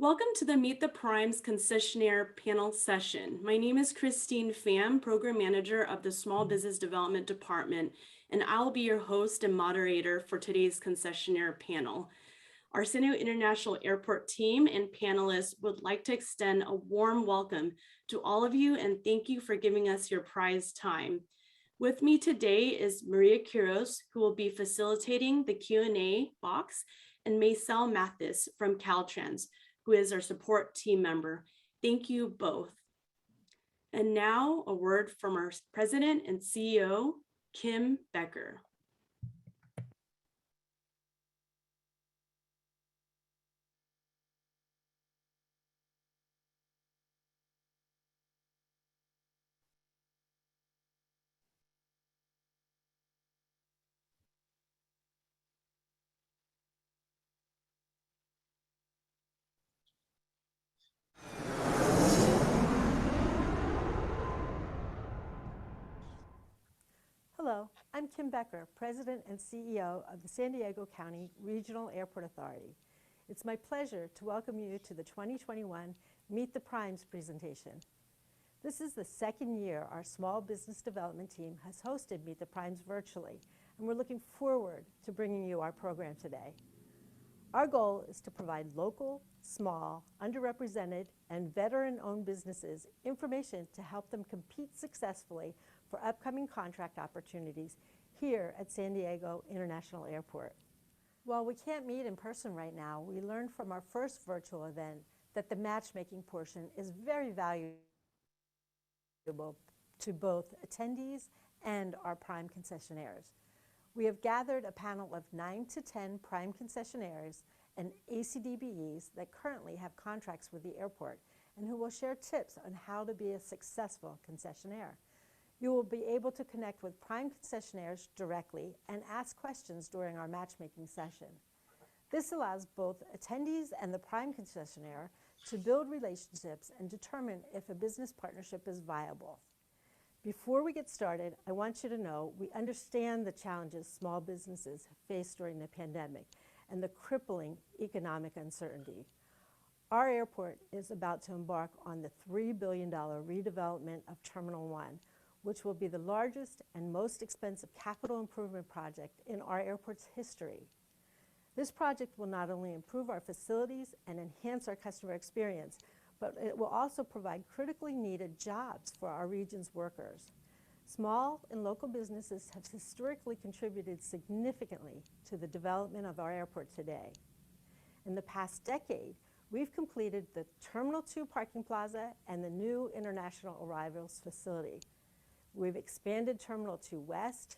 Welcome to the Meet the Primes Concessionaire panel session. My name is Christine Pham, Program Manager of the Small Business Development Department, and I'll be your host and moderator for today's Concessionaire panel. Our San Diego International Airport team and panelists would like to extend a warm welcome to all of you and thank you for giving us your prized time. With me today is Maria Quiros, who will be facilitating the Q&A box, and Maysel Mathis from Caltrans, who is our support team member. Thank you both. And now a word from our President and CEO, Kim Becker. Hello, I'm Kim Becker, President and CEO of the San Diego County Regional Airport Authority. It's my pleasure to welcome you to the 2021 Meet the Primes presentation. This is the second year our small business development team has hosted Meet the Primes virtually, and we're looking forward to bringing you our program today. Our goal is to provide local, small, underrepresented, and veteran-owned businesses information to help them compete successfully for upcoming contract opportunities here at San Diego International Airport. While we can't meet in person right now, we learned from our first virtual event that the matchmaking portion is very valuable to both attendees and our prime concessionaires. We have gathered a panel of 9 to 10 prime concessionaires and ACDBEs that currently have contracts with the airport and who will share tips on how to be a successful concessionaire. You will be able to connect with prime concessionaires directly and ask questions during our matchmaking session. This allows both attendees and the prime concessionaire to build relationships and determine if a business partnership is viable. Before we get started, I want you to know we understand the challenges small businesses have faced during the pandemic and the crippling economic uncertainty. Our airport is about to embark on the $3 billion redevelopment of Terminal 1, which will be the largest and most expensive capital improvement project in our airport's history. This project will not only improve our facilities and enhance our customer experience, but it will also provide critically needed jobs for our region's workers. Small and local businesses have historically contributed significantly to the development of our airport today. In the past decade, we've completed the Terminal 2 parking plaza and the new international arrivals facility. We've expanded Terminal 2 West,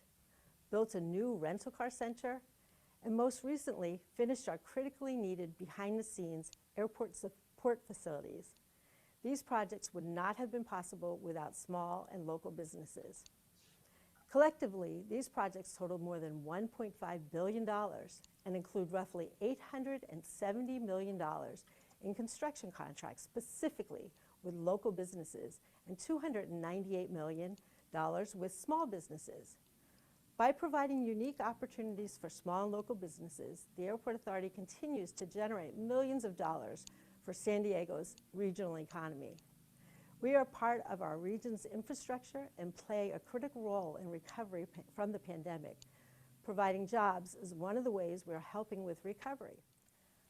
built a new rental car center, and most recently finished our critically needed behind-the-scenes airport support facilities. These projects would not have been possible without small and local businesses. Collectively, these projects total more than $1.5 billion and include roughly $870 million in construction contracts specifically with local businesses and $298 million with small businesses. By providing unique opportunities for small and local businesses, the Airport Authority continues to generate millions of dollars for San Diego's regional economy. We are part of our region's infrastructure and play a critical role in recovery from the pandemic. Providing jobs is one of the ways we're helping with recovery.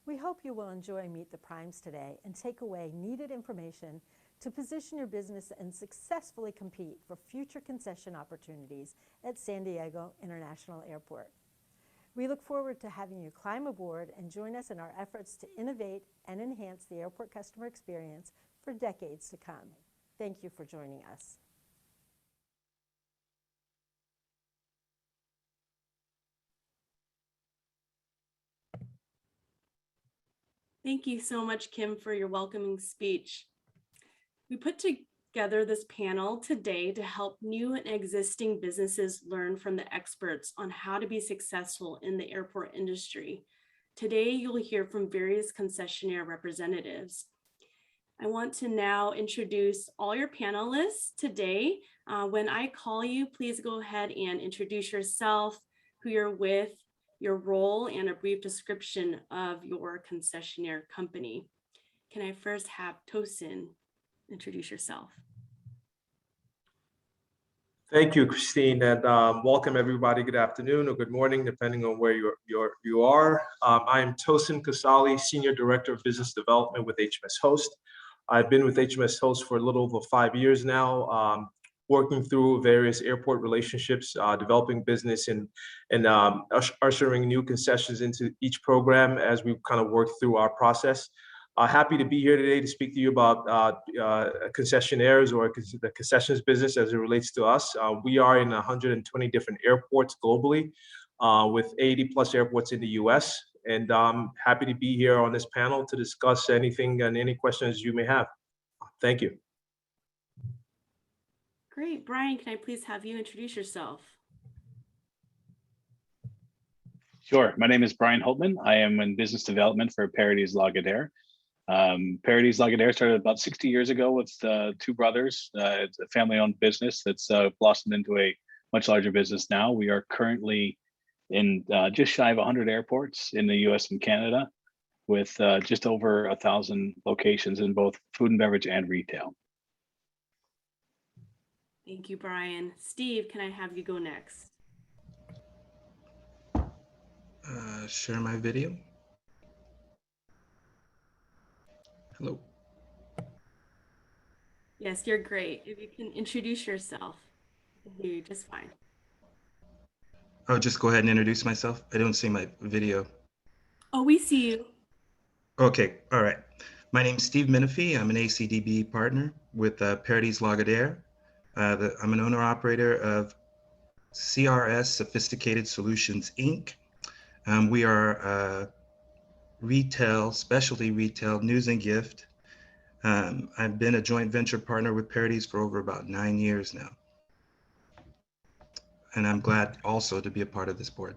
We hope you will enjoy Meet the Primes today and take away needed information to position your business and successfully compete for future concession opportunities at San Diego International Airport. We look forward to having you climb aboard and join us in our efforts to innovate and enhance the airport customer experience for decades to come. Thank you for joining us. Thank you so much, Kim, for your welcoming speech. We put together this panel today to help new and existing businesses learn from the experts on how to be successful in the airport industry. Today, you'll hear from various concessionaire representatives. I want to now introduce all your panelists today. When I call you, please go ahead and introduce yourself, who you're with, your role, and a brief description of your concessionaire company. can I first have Tosin introduce yourself? Thank you, Christine, and welcome everybody. Good afternoon or good morning, depending on where you are. I am Tosin Kasali, Senior Director of Business Development with HMSHost. I've been with HMSHost for a little over 5 years now, working through various airport relationships, developing business and ushering new concessions into each program as we kind of work through our process. Happy to be here today to speak to you about concessionaires or the concessions business as it relates to us. We are in 120 different airports globally, with 80 plus airports in the US. And I'm happy to be here on this panel to discuss anything and any questions you may have. Thank you. Great. Brian, can I please have you introduce yourself? Sure. My name is Brian Holtman. I am in business development for Paradies Lagardere. Paradies Lagardere started about 60 years ago with two brothers. It's a family-owned business that's blossomed into a much larger business now. We are currently in just shy of 100 airports in the US and Canada, with just over 1,000 locations in both food and beverage and retail. Thank you, Brian. Steve, can I have you go next? Share my video. Hello. Yes, you're great. If you can introduce yourself, I can hear you just fine. Oh, just go ahead and introduce myself. I don't see my video. Oh, we see you. Okay, all right. My name is Steve Menifee. I'm an ACDBE partner with Paradies Lagardere. I'm an owner-operator of CRS Sophisticated Solutions, Inc. We are retail, specialty retail, news and gift. I've been a joint venture partner with Paradies for over about 9 years now. And I'm glad also to be a part of this board.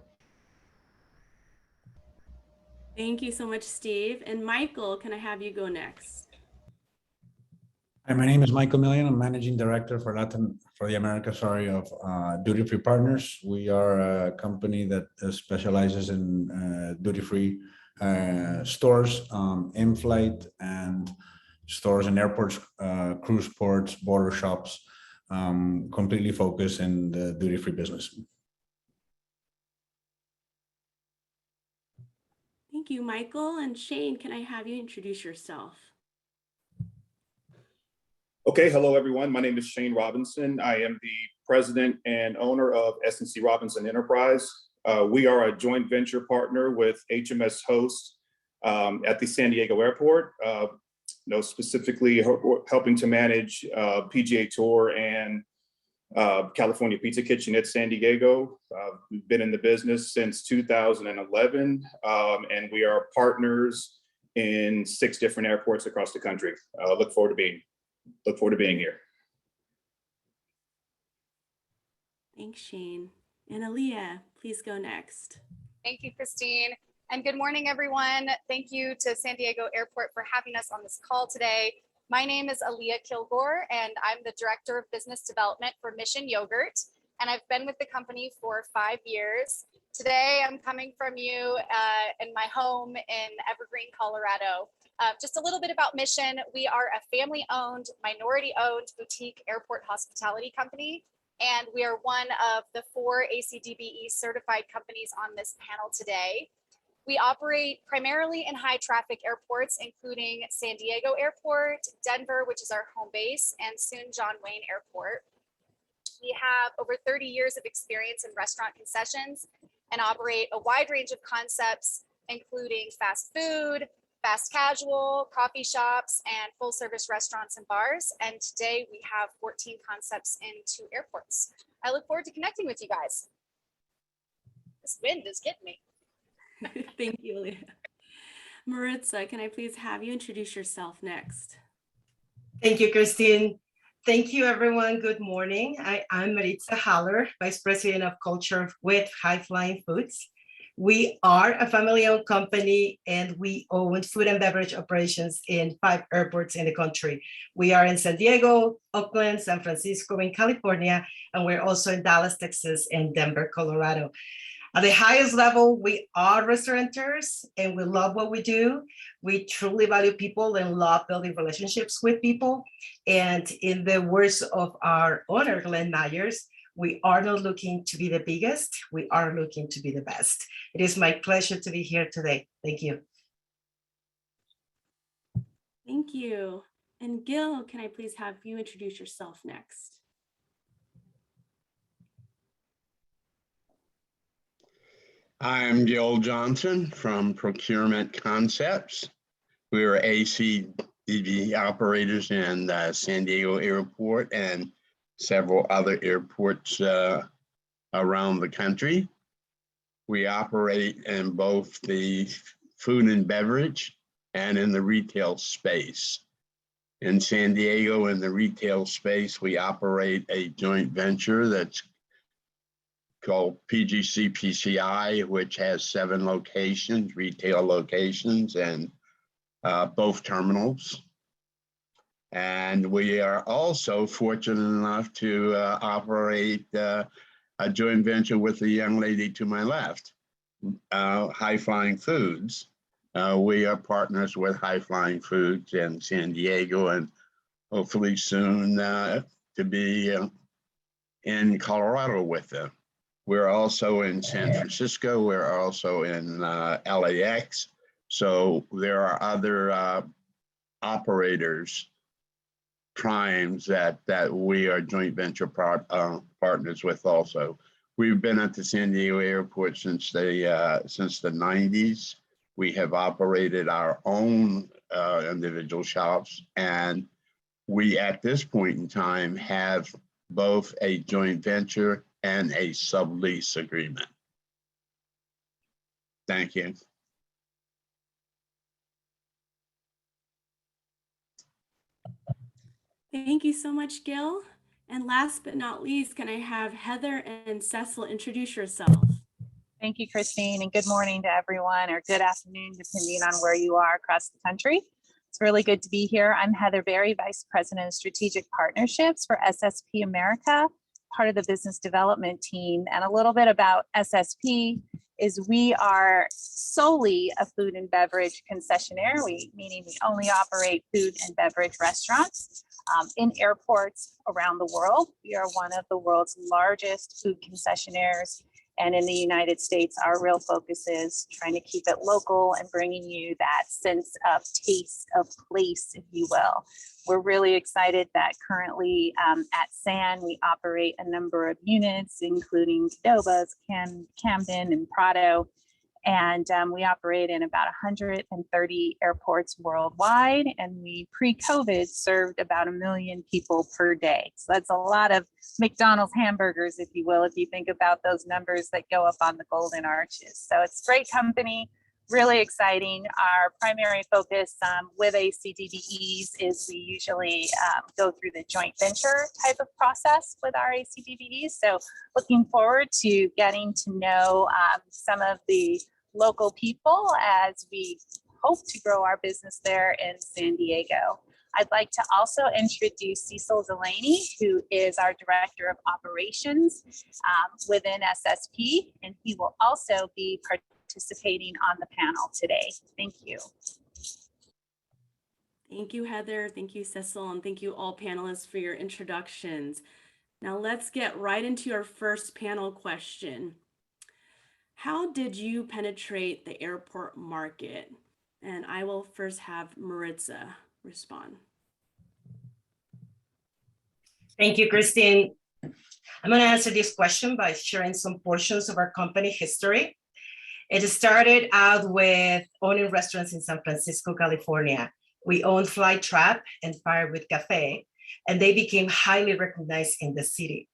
Thank you so much, Steve. And Michael, can I have you go next? Hi, my name is Michael Millian. I'm Managing Director for the Americas of Duty Free Partners. We are a company that specializes in duty-free stores, in-flight, and stores in airports, cruise ports, border shops, completely focused in the duty-free business. Thank you, Michael. And Shane, can I have you introduce yourself? Okay, hello everyone. My name is Shane Robinson. I am the president and owner of S&C Robinson Enterprise. We are a joint venture partner with HMSHost at the San Diego Airport, specifically helping to manage PGA Tour and California Pizza Kitchen at San Diego. We've been in the business since 2011, and we are partners in 6 different airports across the country. Look forward to being here. Thanks, Shane. And Aaliyah, please go next. Thank you, Christine. And good morning, everyone. Thank you to San Diego Airport for having us on this call today. My name is Aaliyah Kilgore, and I'm the Director of Business Development for Mission Yogurt. And I've been with the company for 5 years. Today, I'm coming from you in my home in Evergreen, Colorado. Just a little bit about Mission. We are a family-owned, minority-owned boutique airport hospitality company, and we are one of the 4 ACDBE certified companies on this panel today. We operate primarily in high-traffic airports, including San Diego Airport, Denver, which is our home base, and soon John Wayne Airport. We have over 30 years of experience in restaurant concessions and operate a wide range of concepts, including fast food, fast casual, coffee shops, and full service restaurants and bars. And today we have 14 concepts in 2 airports. I look forward to connecting with you guys. This wind is getting me. Thank you, Aaliyah. Maritza, can I please have you introduce yourself next? Thank you, Christine. Thank you, everyone. Good morning. I'm Maritza Haller, Vice President of Culture with High Flying Foods. We are a family-owned company, and we own food and beverage operations in 5 airports in the country. We are in San Diego, Oakland, San Francisco, in California, and we're also in Dallas, Texas, and Denver, Colorado. At the highest level, we are restaurateurs and we love what we do. We truly value people and love building relationships with people. And in the words of our owner, Glenn Myers, we are not looking to be the biggest, we are looking to be the best. It is my pleasure to be here today. Thank you. Thank you. And Gil, can I please have you introduce yourself next? I'm Gil Johnson from Procurement Concepts. We are ACDBE operators in San Diego Airport and several other airports around the country. We operate in both the food and beverage and in the retail space. In San Diego, in the retail space, we operate a joint venture that's called PGC PCI, which has 7 locations, retail locations, and both terminals. And we are also fortunate enough to operate a joint venture with the young lady to my left, High Flying Foods. We are partners with High Flying Foods in San Diego, and hopefully soon to be in Colorado with them. We're also in San Francisco. We're also in LAX. So there are other operators, primes that we are joint venture partners with also. We've been at the San Diego Airport since the 90s. We have operated our own individual shops, and we at this point in time have both a joint venture and a sublease agreement. Thank you. Thank you so much, Gil. And last but not least, can I have Heather and Cecil introduce yourself? Thank you, Christine, and good morning to everyone, or good afternoon, depending on where you are across the country. It's really good to be here. I'm Heather Berry, Vice President of Strategic Partnerships for SSP America, part of the business development team. And a little bit about SSP is we are solely a food and beverage concessionaire, meaning we only operate food and beverage restaurants in airports around the world. We are one of the world's largest food concessionaires. And in the United States, our real focus is trying to keep it local and bringing you that sense of taste of place, if you will. We're really excited that currently at SAN, we operate a number of units, including Cadobas, Camden, and Prado. And we operate in about 130 airports worldwide. And we pre-COVID served about 1 million people per day. So that's a lot of McDonald's hamburgers, if you will, if you think about those numbers that go up on the golden arches. So it's great company, really exciting. Our primary focus with ACDBEs is we usually go through the joint venture type of process with our ACDBEs. So looking forward to getting to know some of the local people as we hope to grow our business there in San Diego. I'd like to also introduce Cecil Delaney, who is our Director of Operations within SSP, and he will also be participating on the panel today. Thank you. Thank you, Heather. Thank you, Cecil, and thank you all panelists for your introductions. Now let's get right into our first panel question. How did you penetrate the airport market? And I will first have Maritza respond. Thank you, Christine. I'm going to answer this question by sharing some portions of our company history. It started out with owning restaurants in San Francisco, California. We owned Flytrap and Firewood Cafe, and they became highly recognized in the city.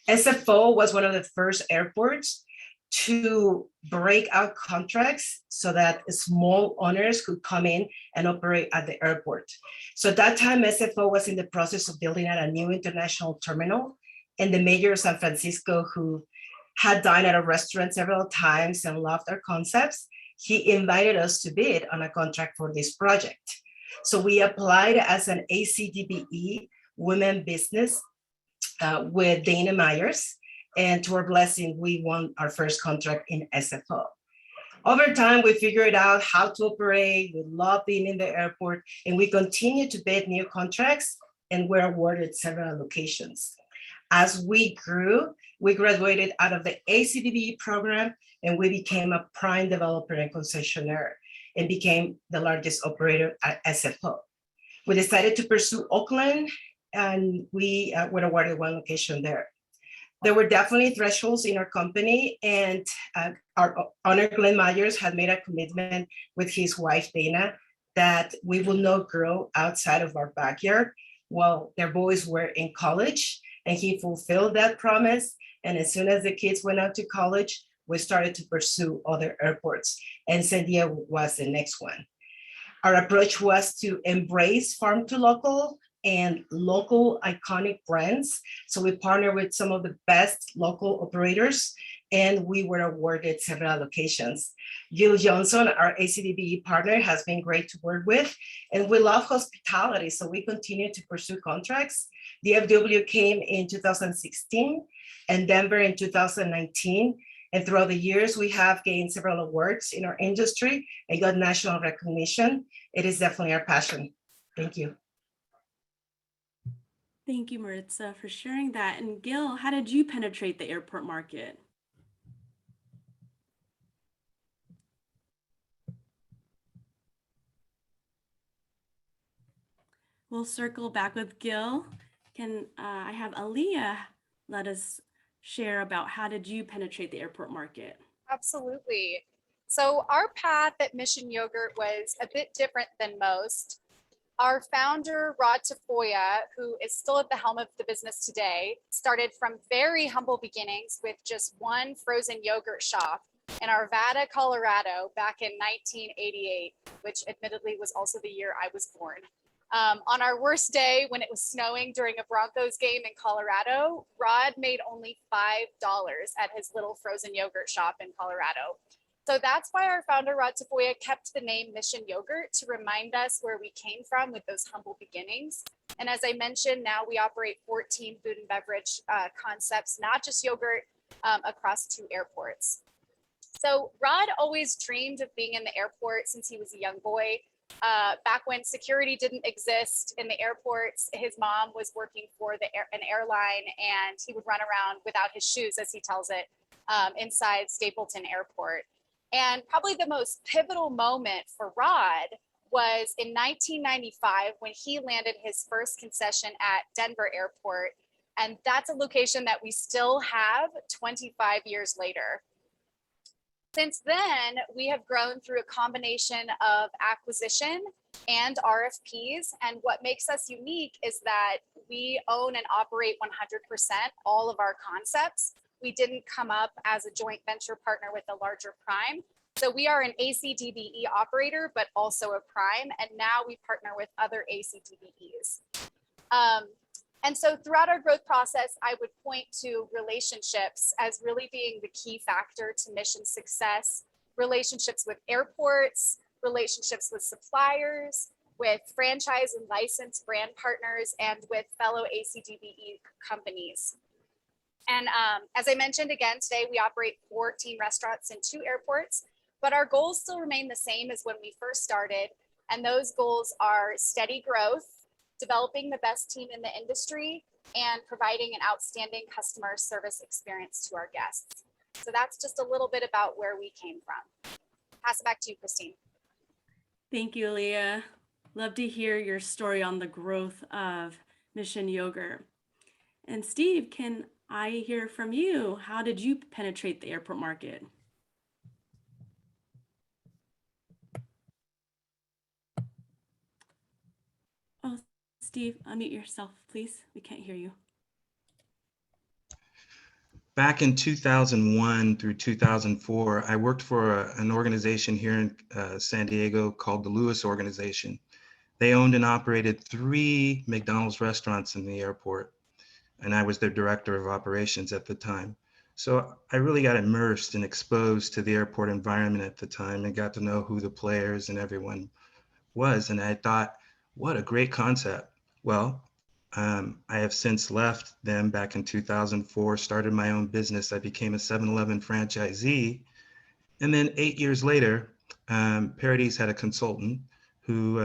SFO was one of the first airports to break out contracts so that small owners could come in and operate at the airport. So at that time, SFO was in the process of building out a new international terminal, and the mayor of San Francisco, who had dined at a restaurant several times and loved our concepts, he invited us to bid on a contract for this project. So we applied as an ACDBE women business with Dana Myers, And to our blessing, we won our first contract in SFO. Over time, we figured out how to operate. We love being in the airport, and we continue to bid new contracts, and we're awarded several locations. As we grew, we graduated out of the ACDBE program, and we became a prime developer and concessionaire, and became the largest operator at SFO. We decided to pursue Oakland, and we were awarded one location there. There were definitely thresholds in our company, and our owner, Glenn Myers, had made a commitment with his wife, Dana, that we will not grow outside of our backyard while their boys were in college, and he fulfilled that promise. And as soon as the kids went out to college, we started to pursue other airports, and San Diego was the next one. Our approach was to embrace farm to local and local iconic brands. So we partnered with some of the best local operators, and we were awarded several locations. Gil Johnson, our ACDBE partner, has been great to work with, and we love hospitality, so we continue to pursue contracts. DFW came in 2016 and Denver in 2019. And throughout the years, we have gained several awards in our industry and got national recognition. It is definitely our passion. Thank you. Thank you, Maritza, for sharing that. And Gil, how did you penetrate the airport market? We'll circle back with Gil. Can I have Aaliyah let us share about how did you penetrate the airport market? Absolutely. So our path at Mission Yogurt was a bit different than most. Our founder, Rod Tafoya, who is still at the helm of the business today, started from very humble beginnings with just one frozen yogurt shop in Arvada, Colorado, back in 1988, which admittedly was also the year I was born. On our worst day, when it was snowing during a Broncos game in Colorado, Rod made only $5 at his little frozen yogurt shop in Colorado. So that's why our founder, Rod Tafoya, kept the name Mission Yogurt to remind us where we came from with those humble beginnings. And as I mentioned, now we operate 14 food and beverage concepts, not just yogurt, across 2 airports. So Rod always dreamed of being in the airport since he was a young boy. Back when security didn't exist in the airports, his mom was working for an airline, and he would run around without his shoes, as he tells it, inside Stapleton Airport. And probably the most pivotal moment for Rod was in 1995 when he landed his first concession at Denver Airport. And that's a location that we still have 25 years later. Since then, we have grown through a combination of acquisition and RFPs. And what makes us unique is that we own and operate 100% all of our concepts. We didn't come up as a joint venture partner with a larger prime. So we are an ACDBE operator, but also a prime. And now we partner with other ACDBEs. And so throughout our growth process, I would point to relationships as really being the key factor to mission success. Relationships with airports, relationships with suppliers, with franchise and licensed brand partners, and with fellow ACDBE companies. And as I mentioned again, today we operate 14 restaurants in 2 airports, but our goals still remain the same as when we first started. And those goals are steady growth, developing the best team in the industry, and providing an outstanding customer service experience to our guests. So that's just a little bit about where we came from. Pass it back to you, Christine. Thank you, Leah. Love to hear your story on the growth of Mission Yogurt. And Steve, can I hear from you? How did you penetrate the airport market? Oh, Steve, unmute yourself, please. We can't hear you. Back in 2001 through 2004, I worked for an organization here in San Diego called the Lewis Organization. They owned and operated 3 McDonald's restaurants in the airport, and I was their director of operations at the time. So I really got immersed and exposed to the airport environment at the time and got to know who the players and everyone was. And I thought, what a great concept. Well, I have since left them back in 2004, started my own business. I became a 7-Eleven franchisee. And then 8 years later, Paradies had a consultant who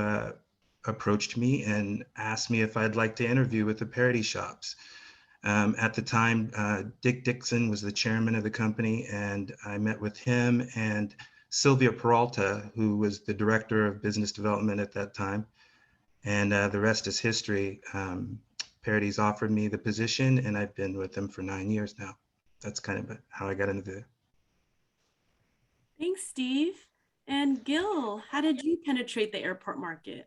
approached me and asked me if I'd like to interview with the Parady shops. At the time, Dick Dixon was the chairman of the company, and I met with him and Sylvia Peralta, who was the director of business development at that time. And the rest is history. Paradies offered me the position, and I've been with them for 9 years now. That's kind of how I got into the. Thanks, Steve. And Gil, how did you penetrate the airport market?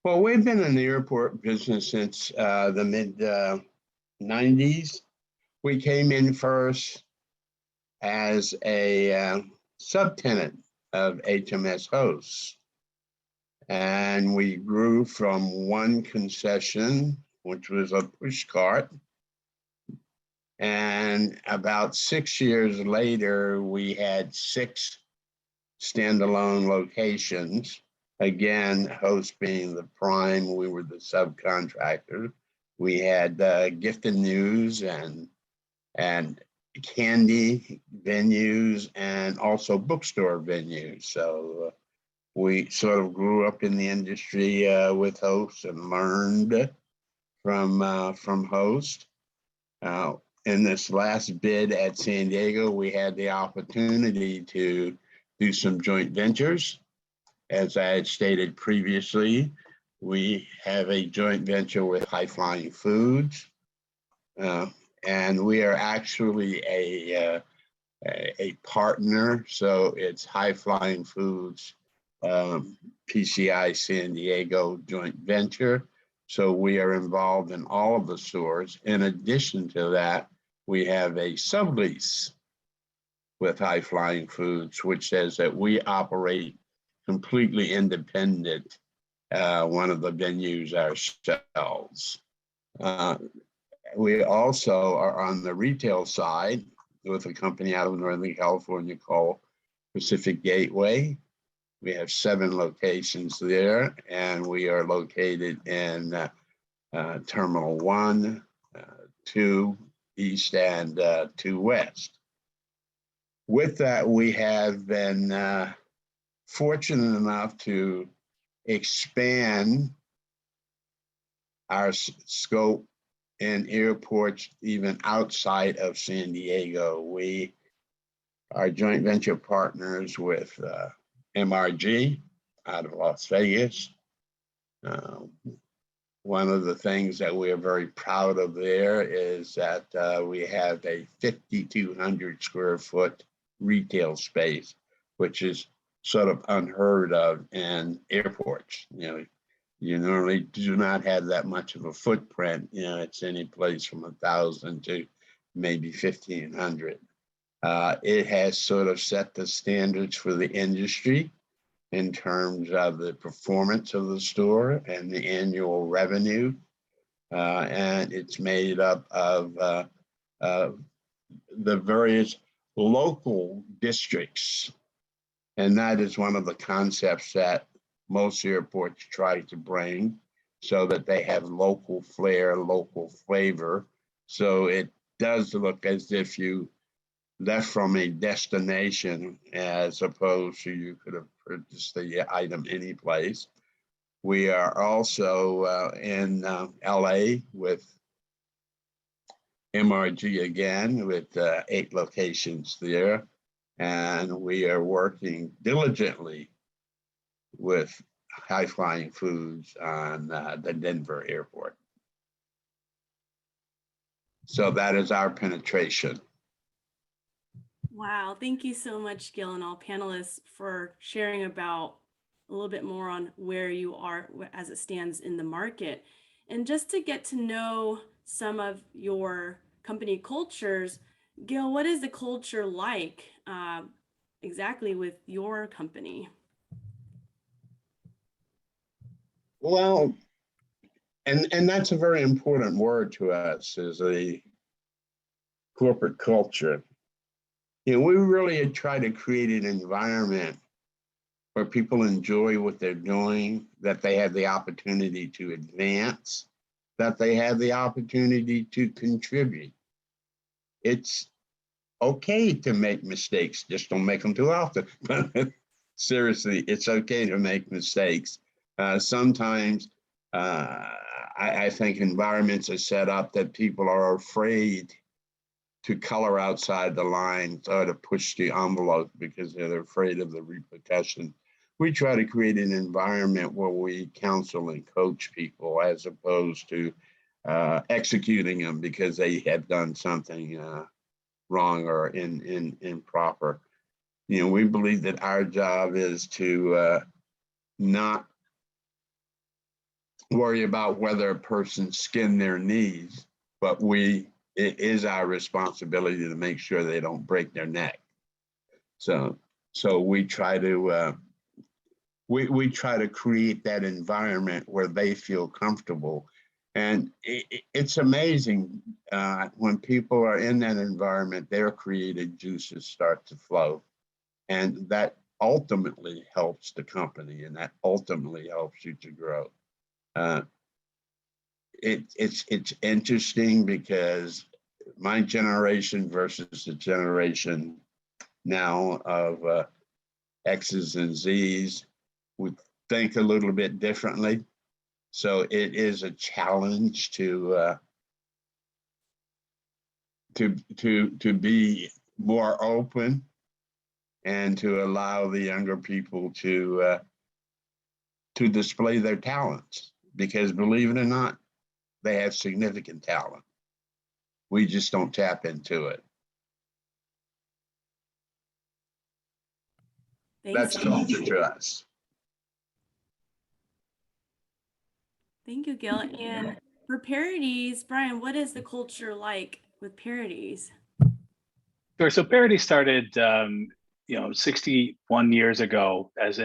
Well, we've been in the airport business since the mid 90s. We came in first as a subtenant of HMSHost. And we grew from one concession, which was a push cart. And about 6 years later, we had 6 standalone locations. Again, Host being the prime, we were the subcontractor. We had gift and news and candy venues and also bookstore venues. So we sort of grew up in the industry with Host and learned from Host. In this last bid at San Diego, we had the opportunity to do some joint ventures. As I had stated previously, we have a joint venture with High Flying Foods, and we are actually a partner. So it's High Flying Foods, PCI San Diego joint venture. So we are involved in all of the stores. In addition to that, we have a sublease with High Flying Foods, which says that we operate completely independent, one of the venues ourselves. We also are on the retail side with a company out of Northern California called Pacific Gateway. We have 7 locations there, and we are located in Terminal 1, 2 East, and 2 West. With that, we have been fortunate enough to expand our scope in airports even outside of San Diego. We are joint venture partners with MRG out of Las Vegas. One of the things that we are very proud of there is that we have a 5,200 square foot retail space, which is sort of unheard of in airports. You normally do not have that much of a footprint. It's any place from 1,000 to maybe 1,500. It has sort of set the standards for the industry in terms of the performance of the store and the annual revenue. And it's made up of the various local districts. And that is one of the concepts that most airports try to bring, so that they have local flair, local flavor. So it does look as if you left from a destination, as opposed to you could have purchased the item any place. We are also in LA with MRG again, with 8 locations there. And we are working diligently with High Flying Foods on the Denver airport. So that is our penetration. Wow, thank you so much, Gil, and all panelists for sharing about a little bit more on where you are as it stands in the market. And just to get to know some of your company cultures, Gil, what is the culture like exactly with your company? Well, and that's a very important word to us, is a corporate culture. We really try to create an environment where people enjoy what they're doing, that they have the opportunity to advance, that they have the opportunity to contribute. It's okay to make mistakes, just don't make them too often. Seriously, it's okay to make mistakes. Sometimes I think environments are set up that people are afraid to color outside the lines or to push the envelope because they're afraid of the repercussion. We try to create an environment where we counsel and coach people as opposed to executing them because they have done something wrong or improper. You know, we believe that our job is to not worry about whether a person skinned their knees, but it is our responsibility to make sure they don't break their neck. So we try to we try to create that environment where they feel comfortable. And it's amazing when people are in that environment, their creative juices start to flow. And that ultimately helps the company, and that ultimately helps you to grow. It's interesting because my generation versus the generation now of X's and Z's would think a little bit differently. So it is a challenge to be more open and to allow the younger people to display their talents, because believe it or not, they have significant talent. We just don't tap into it. Thanks. That's culture to us. Thank you, Gil. And for Paradies, Brian, what is the culture like with Paradies? Sure. So Paradies started, 61 years ago as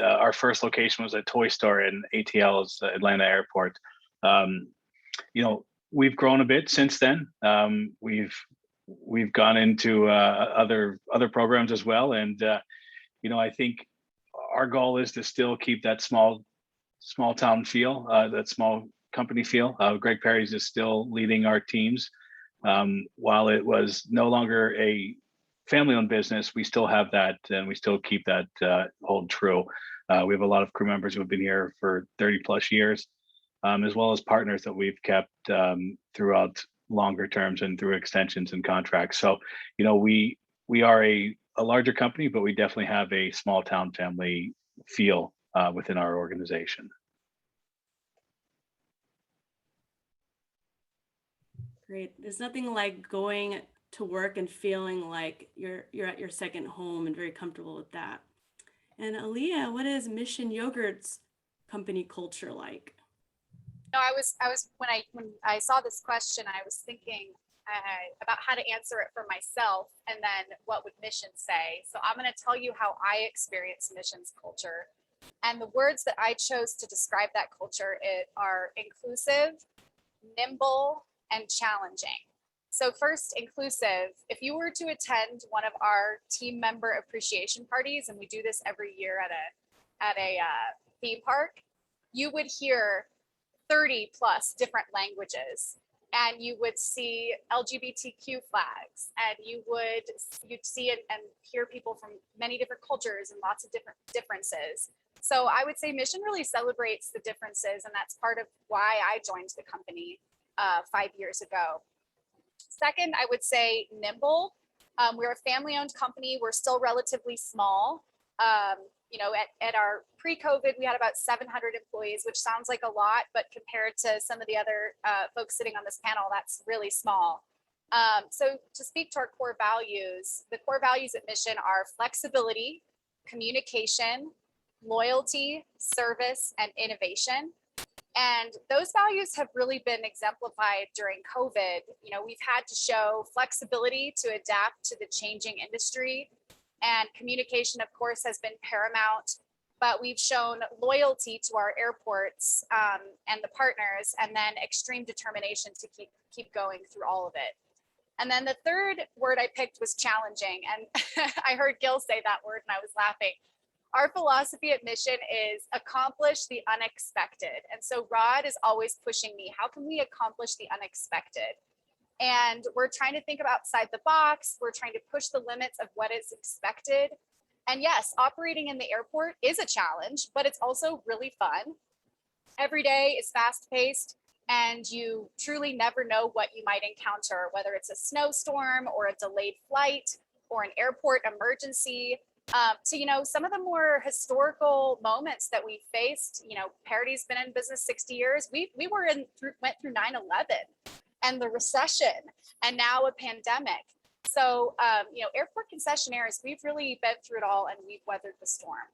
our first location was a toy store in ATL's Atlanta airport. We've grown a bit since then. We've gone into other programs as well, and I think our goal is to still keep that small town feel, that small company feel. Greg Paradies is still leading our teams. While it was no longer a family-owned business, we still have that, and we still keep that hold true. We have a lot of crew members who have been here for 30 plus years, as well as partners that we've kept throughout longer terms and through extensions and contracts. So, we are a larger company, but we definitely have a small town family feel within our organization. Great. There's nothing like going to work and feeling like you're at your second home and very comfortable with that. And Aaliyah, what is Mission Yogurt's company culture like? No, I was when I saw this question, I was thinking about how to answer it for myself, and then what would Mission say. So I'm going to tell you how I experience Mission's culture, and the words that I chose to describe that culture are inclusive, nimble, and challenging. So first, inclusive. If you were to attend one of our team member appreciation parties, and we do this every year at a theme park, you would hear 30 plus different languages, and you would see LGBTQ flags, and you'd see it and hear people from many different cultures and lots of different differences. So I would say Mission really celebrates the differences, and that's part of why I joined the company 5 years ago. Second, I would say nimble. We're a family-owned company. We're still relatively small. At our pre-COVID, we had about 700 employees, which sounds like a lot, but compared to some of the other folks sitting on this panel, that's really small. So to speak to our core values, the core values at Mission are flexibility, communication, loyalty, service, and innovation. And those values have really been exemplified during COVID. We've had to show flexibility to adapt to the changing industry, and communication, of course, has been paramount, but we've shown loyalty to our airports and the partners, and then extreme determination to keep going through all of it. And then the third word I picked was challenging, and I heard Gil say that word and I was laughing. Our philosophy at Mission is accomplish the unexpected. And so Rod is always pushing me, how can we accomplish the unexpected? And we're trying to think outside the box. We're trying to push the limits of what is expected. And yes, operating in the airport is a challenge, but it's also really fun. Every day is fast paced and you truly never know what you might encounter, whether it's a snowstorm or a delayed flight or an airport emergency. To some of the more historical moments that we faced, Parady's been in business 60 years. We went through 9/11 and the recession and now a pandemic. So, airport concessionaires, we've really been through it all and we've weathered the storm.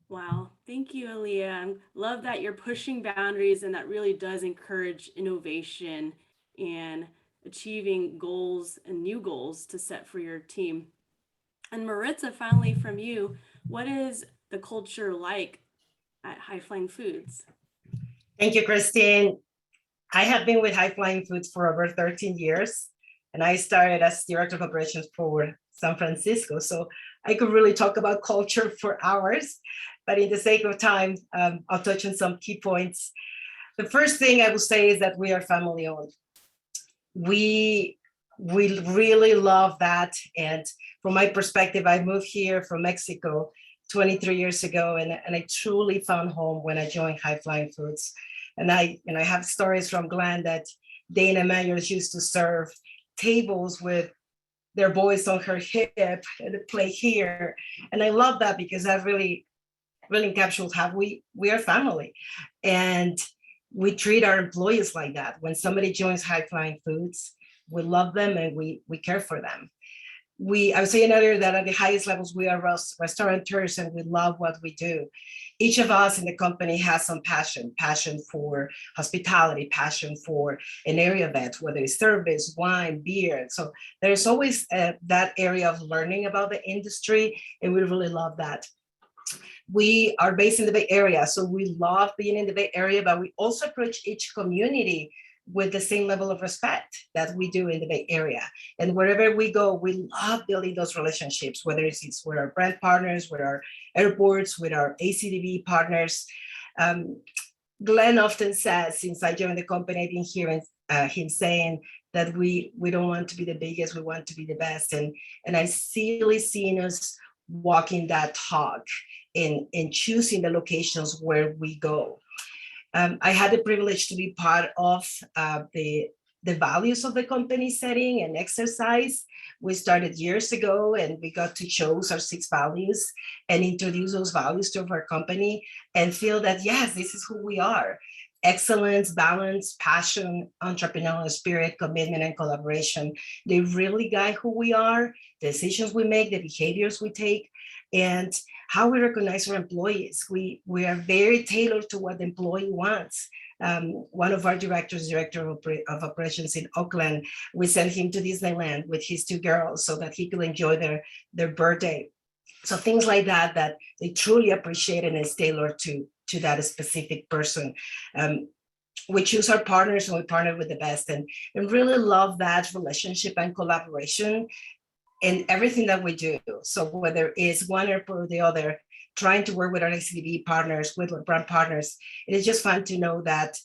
Wow, thank you, Aaliyah. Love that you're pushing boundaries, and that really does encourage innovation and achieving goals and new goals to set for your team. And Maritza, finally from you, what is the culture like at High Flying Foods? Thank you, Christine. I have been with High Flying Foods for over 13 years, and I started as Director of Operations for San Francisco. So I could really talk about culture for hours, but in the sake of time, I'll touch on some key points. The first thing I will say is that we are family owned. We really love that. And from my perspective, I moved here from Mexico 23 years ago, and I truly found home when I joined High Flying Foods. And I have stories from Glenn that Dana Myers used to serve tables with their boys on her hip and play here. And I love that because that really encapsulates how we are family. And we treat our employees like that. When somebody joins High Flying Foods, we love them and we care for them. I was saying earlier that at the highest levels, we are restaurateurs and we love what we do. Each of us in the company has some passion for hospitality, passion for an area of it, whether it's service, wine, beer. So there's always that area of learning about the industry, and we really love that. We are based in the Bay Area, so we love being in the Bay Area, but we also approach each community with the same level of respect that we do in the Bay Area. And wherever we go, we love building those relationships, whether it's with our brand partners, with our airports, with our ACDBE partners. Glenn often says, since I joined the company, I've been hearing him saying that we don't want to be the biggest, we want to be the best. And I really seen us walking that talk in choosing the locations where we go. I had the privilege to be part of the values of the company setting and exercise. We started years ago and we got to choose our 6 values and introduce those values to our company and feel that, yes, this is who we are. Excellence, balance, passion, entrepreneurial spirit, commitment, and collaboration. They really guide who we are, the decisions we make, the behaviors we take, and how we recognize our employees. We are very tailored to what the employee wants. One of our directors, director of operations in Oakland, we sent him to Disneyland with his 2 girls so that he could enjoy their birthday. So things like that they truly appreciate and is tailored to that specific person. We choose our partners and we partner with the best and really love that relationship and collaboration in everything that we do. So whether it's one airport or the other, trying to work with our ACDBE partners, with our brand partners, it is just fun to know that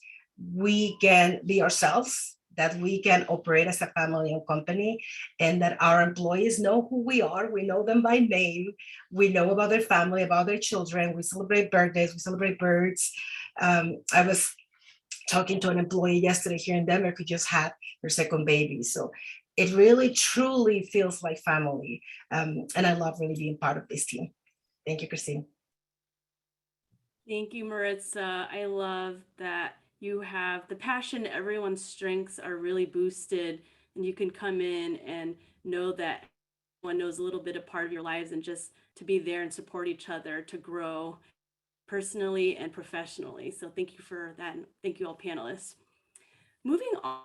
we can be ourselves, that we can operate as a family-owned company, and that our employees know who we are. We know them by name. We know about their family, about their children. We celebrate birthdays, we celebrate births. I was talking to an employee yesterday here in Denver who just had her 2nd baby. So it really, truly feels like family. And I love really being part of this team. Thank you, Christine. Thank you, Maritza. I love that you have the passion. Everyone's strengths are really boosted, and you can come in and know that everyone knows a little bit of part of your lives, and just to be there and support each other to grow personally and professionally. So thank you for that. And thank you all panelists. Moving on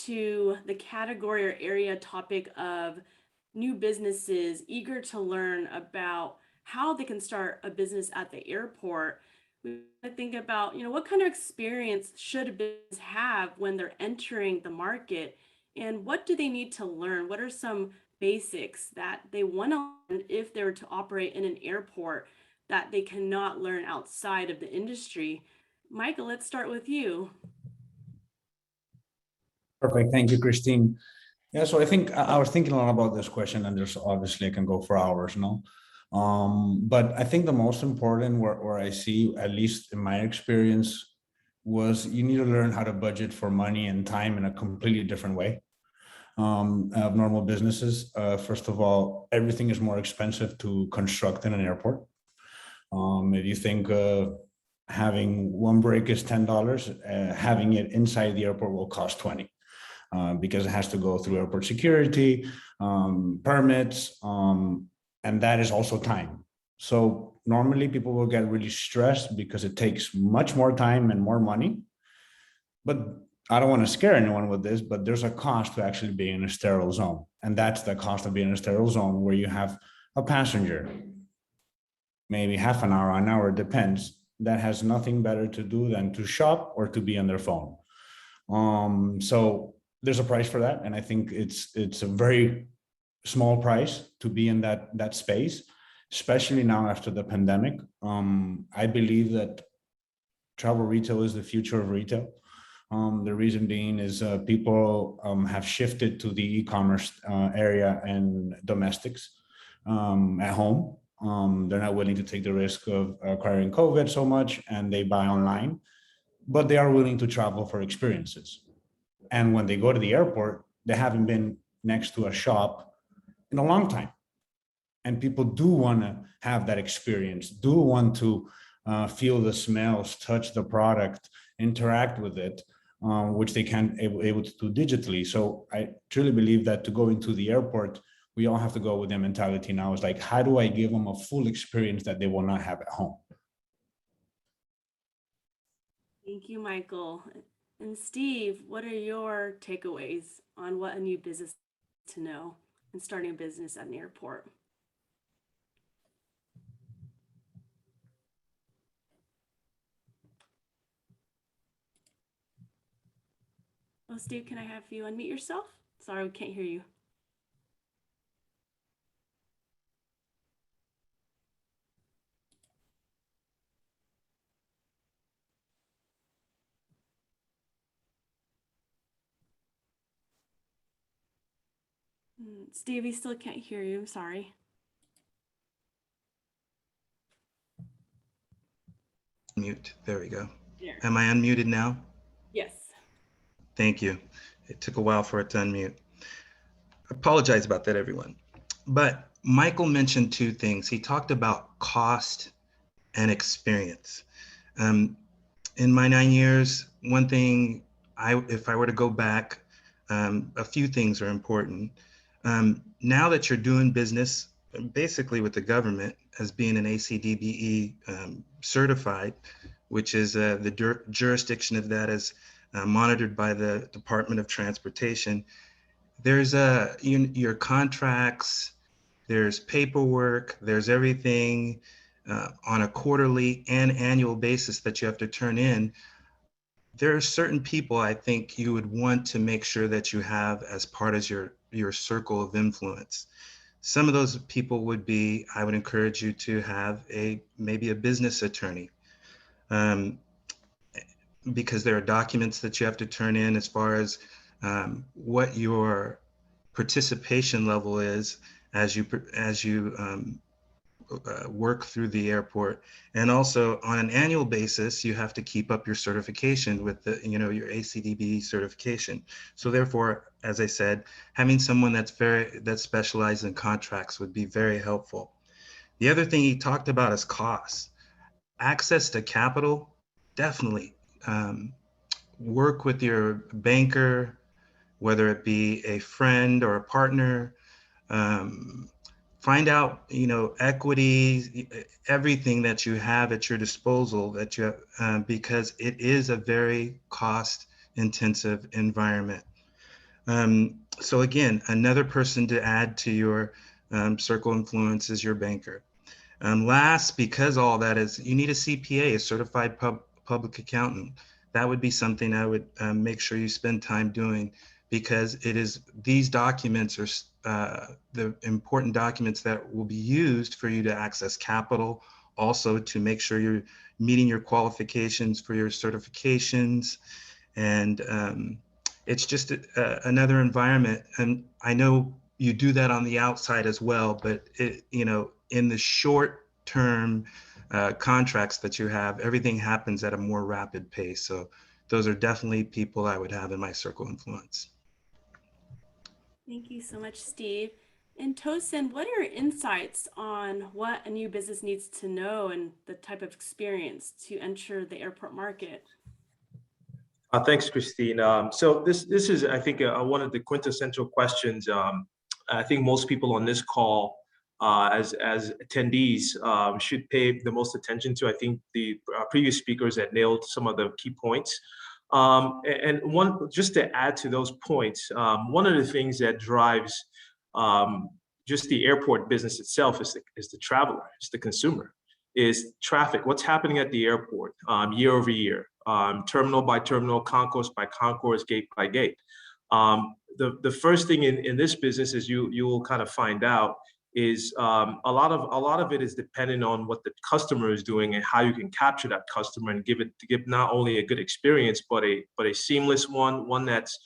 to the category or area topic of new businesses eager to learn about how they can start a business at the airport. We think about, what kind of experience should a business have when they're entering the market, and what do they need to learn? What are some basics that they want to learn if they were to operate in an airport that they cannot learn outside of the industry. Michael, let's start with you. Perfect. Thank you, Christine. Yeah, so I think I was thinking a lot about this question, and there's obviously I can go for hours, no? But I think the most important where I see, at least in my experience, was you need to learn how to budget for money and time in a completely different way of normal businesses. First of all, everything is more expensive to construct in an airport. If you think having one break is $10, having it inside the airport will cost 20. Because it has to go through airport security, permits, and that is also time. So normally people will get really stressed because it takes much more time and more money. But I don't want to scare anyone with this, but there's a cost to actually being in a sterile zone. And that's the cost of being in a sterile zone, where you have a passenger, maybe half an hour, depends, that has nothing better to do than to shop or to be on their phone. So there's a price for that, and I think it's a very small price to be in that space, especially now after the pandemic. I believe that travel retail is the future of retail. The reason being is people have shifted to the e-commerce area and domestics at home. They're not willing to take the risk of acquiring COVID so much, and they buy online, but they are willing to travel for experiences. And when they go to the airport, they haven't been next to a shop in a long time. And people do want to have that experience, do want to feel the smells, touch the product, interact with it, which they can't able to do digitally. So I truly believe that to go into the airport, we all have to go with the mentality now. It's like, how do I give them a full experience that they will not have at home? Thank you, Michael. And Steve, what are your takeaways on what a new business to know and starting a business at an airport? Oh, Steve, can I have you unmute yourself? Sorry, we can't hear you. Steve, we still can't hear you. I'm sorry. Mute. There we go. There. Am I unmuted now? Yes. Thank you. It took a while for it to unmute. I apologize about that, everyone. But Michael mentioned two things. He talked about cost and experience. In my 9 years, one thing, if I were to go back, a few things are important. Now that you're doing business basically with the government as being an ACDBE certified, which is the jurisdiction of that is monitored by the Department of Transportation, there's your contracts, there's paperwork, there's everything on a quarterly and annual basis that you have to turn in. There are certain people I think you would want to make sure that you have as part of your circle of influence. Some of those people would be, I would encourage you to have maybe a business attorney, because there are documents that you have to turn in as far as what your participation level is as you work through the airport. And also on an annual basis, you have to keep up your certification with your ACDBE certification. So therefore, as I said, having someone that's specialized in contracts would be very helpful. The other thing he talked about is costs. Access to capital, definitely. Work with your banker, whether it be a friend or a partner. Find out, equity, everything that you have at your disposal that you have, because it is a very cost-intensive environment. So again, another person to add to your circle of influence is your banker. Last, because all that is, you need a CPA, a certified public accountant. That would be something I would make sure you spend time doing, because these documents the important documents that will be used for you to access capital, also to make sure you're meeting your qualifications for your certifications. And it's just another environment. And I know you do that on the outside as well, but in the short term contracts that you have, everything happens at a more rapid pace. So those are definitely people I would have in my circle of influence. Thank you so much, Steve. And Tosin, what are your insights on what a new business needs to know and the type of experience to enter the airport market? Thanks, Christine. So this is, I think, one of the quintessential questions. I think most people on this call, as attendees, should pay the most attention to. I think the previous speakers had nailed some of the key points. And one, just to add to those points, one of the things that drives just the airport business itself is the traveler, it's the consumer, is traffic. What's happening at the airport year over year, terminal by terminal, concourse by concourse, gate by gate. The first thing in this business is you will kind of find out is a lot of it is dependent on what the customer is doing and how you can capture that customer and give not only a good experience but a seamless one that's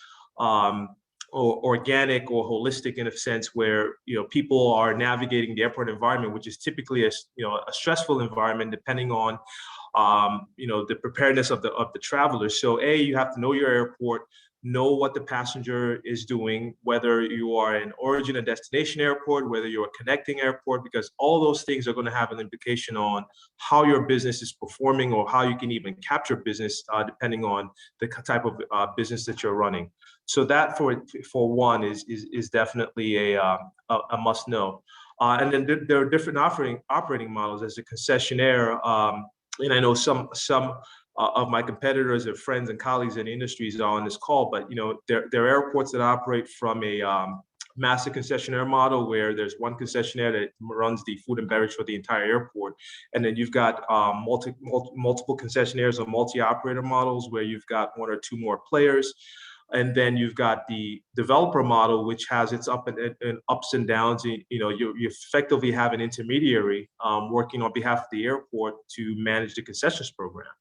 organic or holistic in a sense where people are navigating the airport environment, which is typically a stressful environment depending on the preparedness of the travelers. So you have to know your airport, know what the passenger is doing, whether you are an origin and destination airport, whether you're a connecting airport, because all those things are going to have an implication on how your business is performing or how you can even capture business depending on the type of business that you're running. So that for one is definitely a must know. And then there are different operating models as a concessionaire. And I know some of my competitors or friends and colleagues in the industries are on this call, but there are airports that operate from a master concessionaire model where there's one concessionaire that runs the food and beverage for the entire airport, and then you've got multiple concessionaires or multi-operator models where you've got one or two more players. And then you've got the developer model, which has its ups and downs. You effectively have an intermediary working on behalf of the airport to manage the concessions program.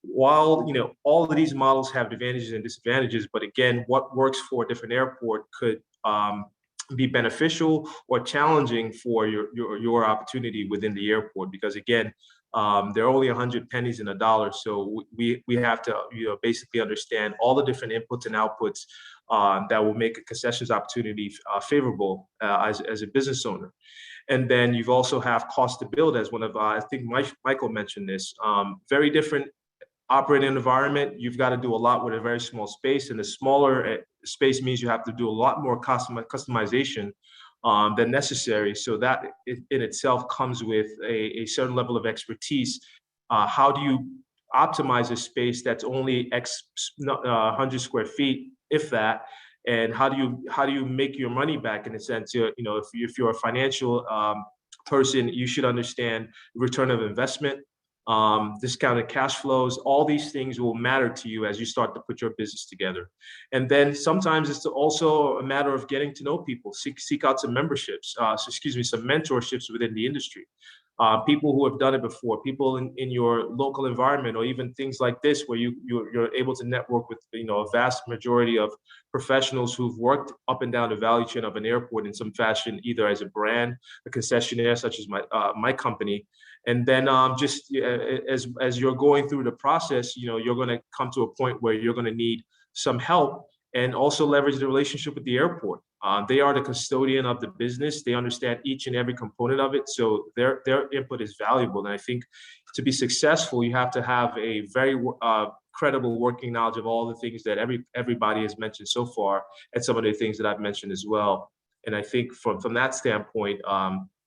While all of these models have advantages and disadvantages, but again, what works for a different airport could be beneficial or challenging for your opportunity within the airport. Because again, there are only 100 pennies in a dollar, so we have to basically understand all the different inputs and outputs that will make a concessions opportunity favorable as a business owner. And then you've also have cost to build as one of I think Michael mentioned this, very different operating environment. You've got to do a lot with a very small space, and the smaller space means you have to do a lot more customization than necessary. So that in itself comes with a certain level of expertise. How do you optimize a space that's only 100 square feet, if that? And how do you make your money back in a sense? If you're a financial person, you should understand return of investment, discounted cash flows. All these things will matter to you as you start to put your business together. And then sometimes it's also a matter of getting to know people, seek out some memberships, some mentorships within the industry. People who have done it before, people in your local environment, or even things like this where you're able to network with a vast majority of professionals who've worked up and down the value chain of an airport in some fashion, either as a brand, a concessionaire such as my company. And then just as you're going through the process, you're going to come to a point where you're going to need some help, and also leverage the relationship with the airport. They are the custodian of the business. They understand each and every component of it. So their input is valuable. And I think to be successful, you have to have a very credible working knowledge of all the things that everybody has mentioned so far, and some of the things that I've mentioned as well. And I think from that standpoint,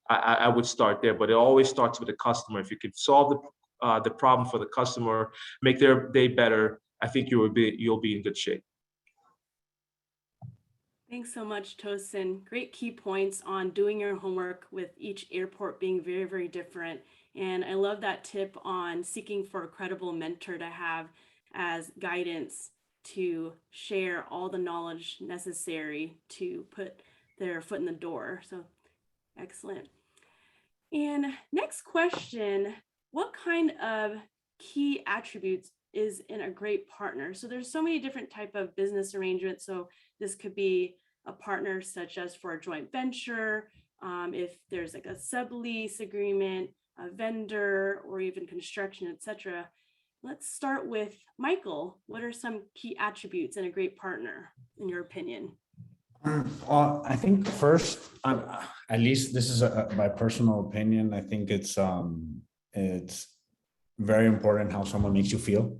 I would start there, but it always starts with the customer. If you can solve the problem for the customer, make their day better, I think you'll be in good shape. Thanks so much, Tosin. Great key points on doing your homework, with each airport being very, very different. And I love that tip on seeking for a credible mentor to have as guidance to share all the knowledge necessary to put their foot in the door. So excellent. And next question, what kind of key attributes is in a great partner? So there's so many different type of business arrangements. So this could be a partner such as for a joint venture, if there's like a sublease agreement, a vendor, or even construction, etc. Let's start with Michael. What are some key attributes in a great partner, in your opinion? Well, I think first, at least this is my personal opinion. I think it's very important how someone makes you feel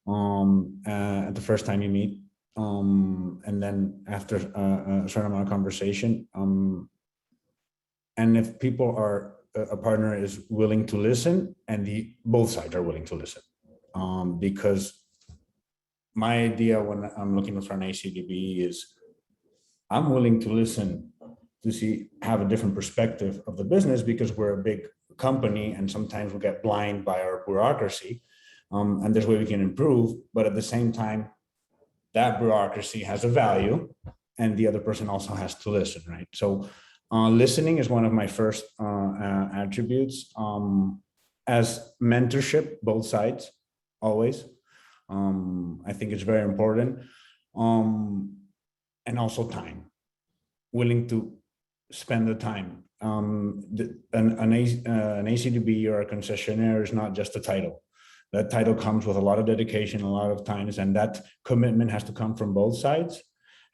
at the first time you meet, and then after a certain amount of conversation. And if people are, a partner is willing to listen, and both sides are willing to listen, because my idea when I'm looking for an ACDBE is I'm willing to listen to have a different perspective of the business, because we're a big company and sometimes we get blind by our bureaucracy, and there's way we can improve, but at the same time, that bureaucracy has a value and the other person also has to listen, right? So listening is one of my first attributes, as mentorship, both sides, always. I think it's very important. And also time, willing to spend the time. An ACDBE or a concessionaire is not just a title. That title comes with a lot of dedication, a lot of times, and that commitment has to come from both sides.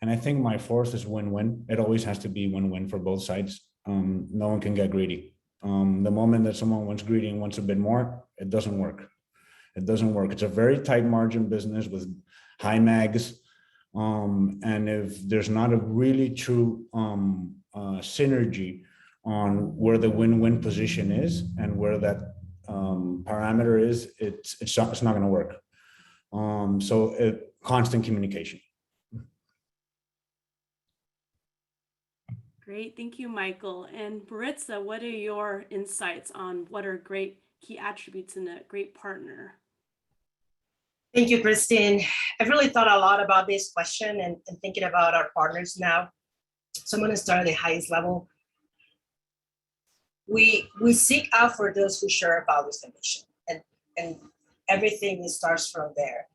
And I think my fourth is win-win. It always has to be win-win for both sides. No one can get greedy. The moment that someone wants greedy and wants a bit more, it doesn't work. It doesn't work. It's a very tight margin business with high mags. And if there's not a really true synergy on where the win-win position is and where that parameter is, it's not going to work. So constant communication. Great, thank you, Michael. And Maritza, what are your insights on what are great key attributes in a great partner? Thank you, Christine. I've really thought a lot about this question and thinking about our partners now. So I'm going to start at the highest level. We seek out for those who share our values and mission, and everything starts from there.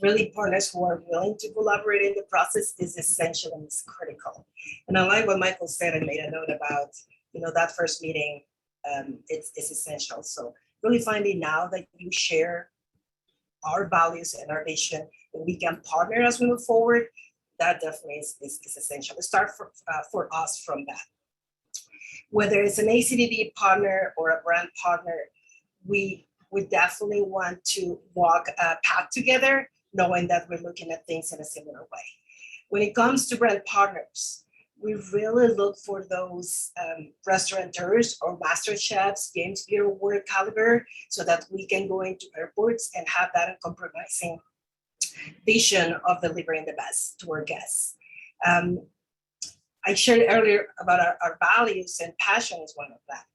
Really, partners who are willing to collaborate in the process is essential and is critical. And I like what Michael said and made a note about, that first meeting, it's essential. So really finding now that you share our values and our mission, and we can partner as we move forward, that definitely is essential. Let's start for us from that. Whether it's an ACDBE partner or a brand partner, we definitely want to walk a path together, knowing that we're looking at things in a similar way. When it comes to brand partners, we really look for those restaurateurs or master chefs, James Beard Award caliber, so that we can go into airports and have that uncompromising vision of delivering the best to our guests. I shared earlier about our values, and passion is one of that.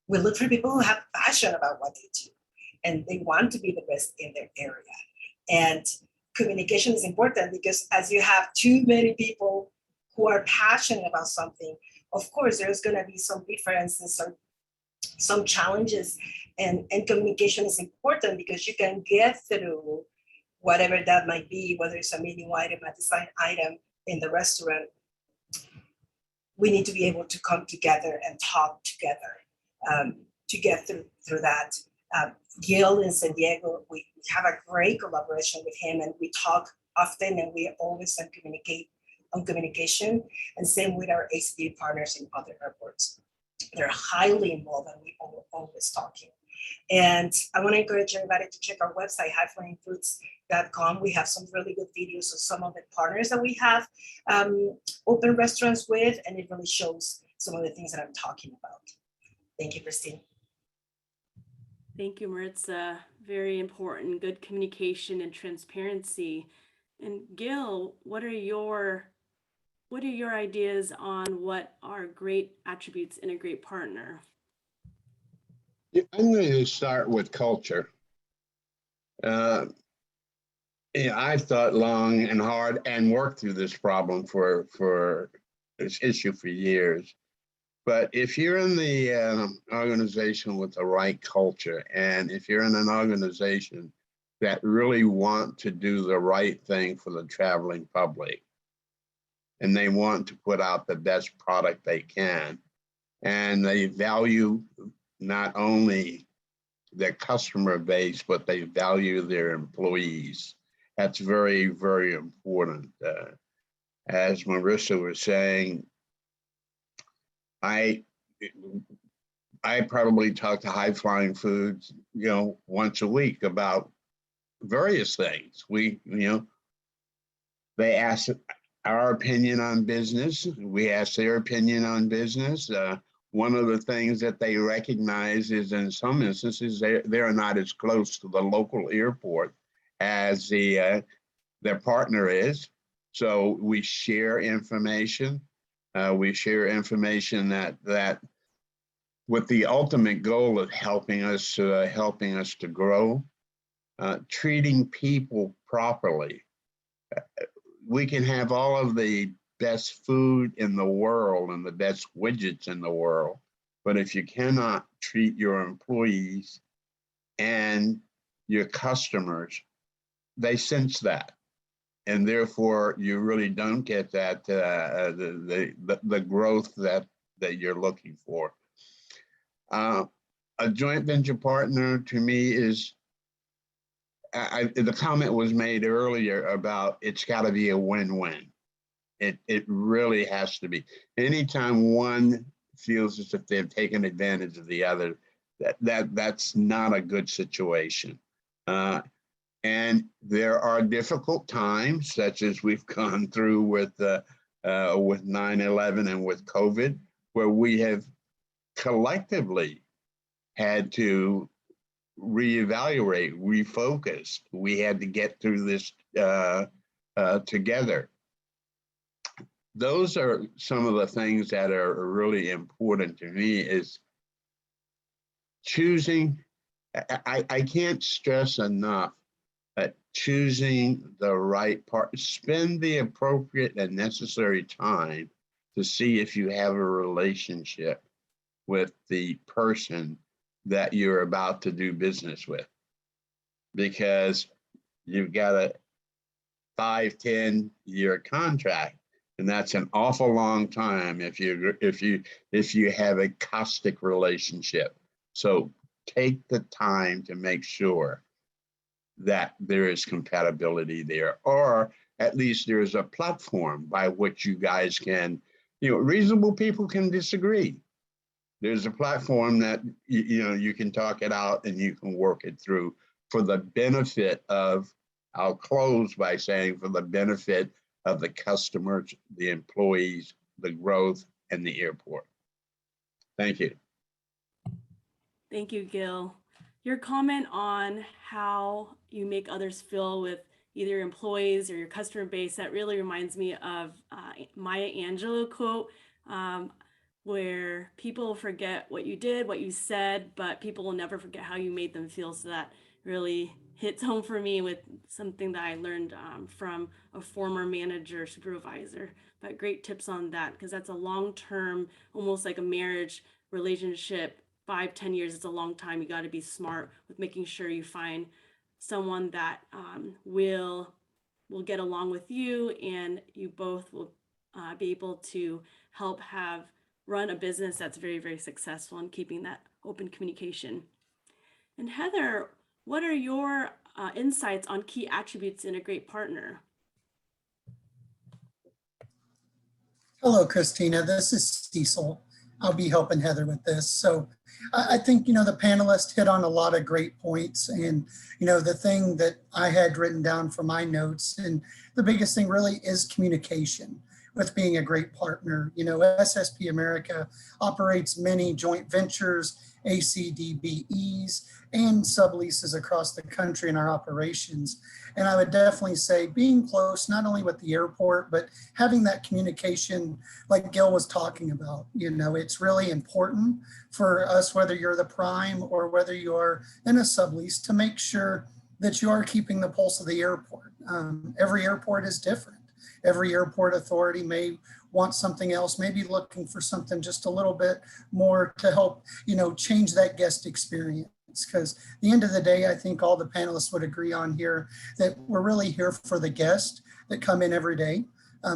We look for people who have passion about what they do, and they want to be the best in their area. And communication is important, because as you have too many people who are passionate about something, of course, there's going to be some differences or some challenges, and communication is important because you can get through whatever that might be, whether it's a menu item, a design item in the restaurant. We need to be able to come together and talk together to get through that. Gil in San Diego, we have a great collaboration with him, and we talk often, and we are always on communication, and same with our ACDBE partners in other airports. They're highly involved, and we are always talking. And I want to encourage everybody to check our website, highflyingfoods.com. We have some really good videos of some of the partners that we have open restaurants with, and it really shows some of the things that I'm talking about. Thank you, Christine. Thank you, Maritza. Very important, good communication and transparency. And Gil, what are your ideas on what are great attributes in a great partner? I'm going to start with culture. I've thought long and hard and worked through this problem for issue for years. But if you're in the organization with the right culture, and if you're in an organization that really want to do the right thing for the traveling public, and they want to put out the best product they can, and they value not only their customer base, but they value their employees. That's very, very important. As Marissa was saying, I probably talk to High Flying Foods, once a week about various things. They ask our opinion on business. We ask their opinion on business. One of the things that they recognize is in some instances, they're not as close to the local airport as their partner is. So we share information. We share information that with the ultimate goal of helping us to grow, treating people properly. We can have all of the best food in the world and the best widgets in the world, but if you cannot treat your employees and your customers, they sense that, and therefore you really don't get that the growth that you're looking for. A joint venture partner to me is, the comment was made earlier about it's got to be a win-win. It really has to be. Anytime one feels as if they've taken advantage of the other, that's not a good situation. And there are difficult times, such as we've gone through with 9/11 and with COVID, where we have collectively had to reevaluate, refocus. We had to get through this together. Those are some of the things that are really important to me, is choosing. I can't stress enough that choosing the right part, spend the appropriate and necessary time to see if you have a relationship with the person that you're about to do business with, because you've got a 5-10 year contract, and that's an awful long time if you have a caustic relationship. So take the time to make sure that there is compatibility there, or at least there is a platform by which you guys can, reasonable people can disagree. There's a platform that you can talk it out and you can work it through for the benefit of, I'll close by saying, for the benefit of the customers, the employees, the growth, and the airport. Thank you. Thank you, Gil. Your comment on how you make others feel with either your employees or your customer base, that really reminds me of Maya Angelou quote, where people forget what you did, what you said, but people will never forget how you made them feel. So that really hits home for me with something that I learned from a former manager, supervisor. But great tips on that, because that's a long-term, almost like a marriage relationship. 5-10 years is a long time. You got to be smart with making sure you find someone that will get along with you, and you both will be able to help run a business that's very, very successful, and keeping that open communication. And Heather, what are your insights on key attributes in a great partner? Hello, Christina. This is Cecil. I'll be helping Heather with this. So I think, the panelists hit on a lot of great points. And, the thing that I had written down for my notes, and the biggest thing really is communication with being a great partner. SSP America operates many joint ventures, ACDBEs, and subleases across the country in our operations. And I would definitely say being close, not only with the airport, but having that communication like Gil was talking about. It's really important for us, whether you're the prime or whether you are in a sublease, to make sure that you are keeping the pulse of the airport. Every airport is different. Every airport authority may want something else, maybe looking for something just a little bit more to help, change that guest experience. Because at the end of the day, I think all the panelists would agree on here that we're really here for the guests that come in every day.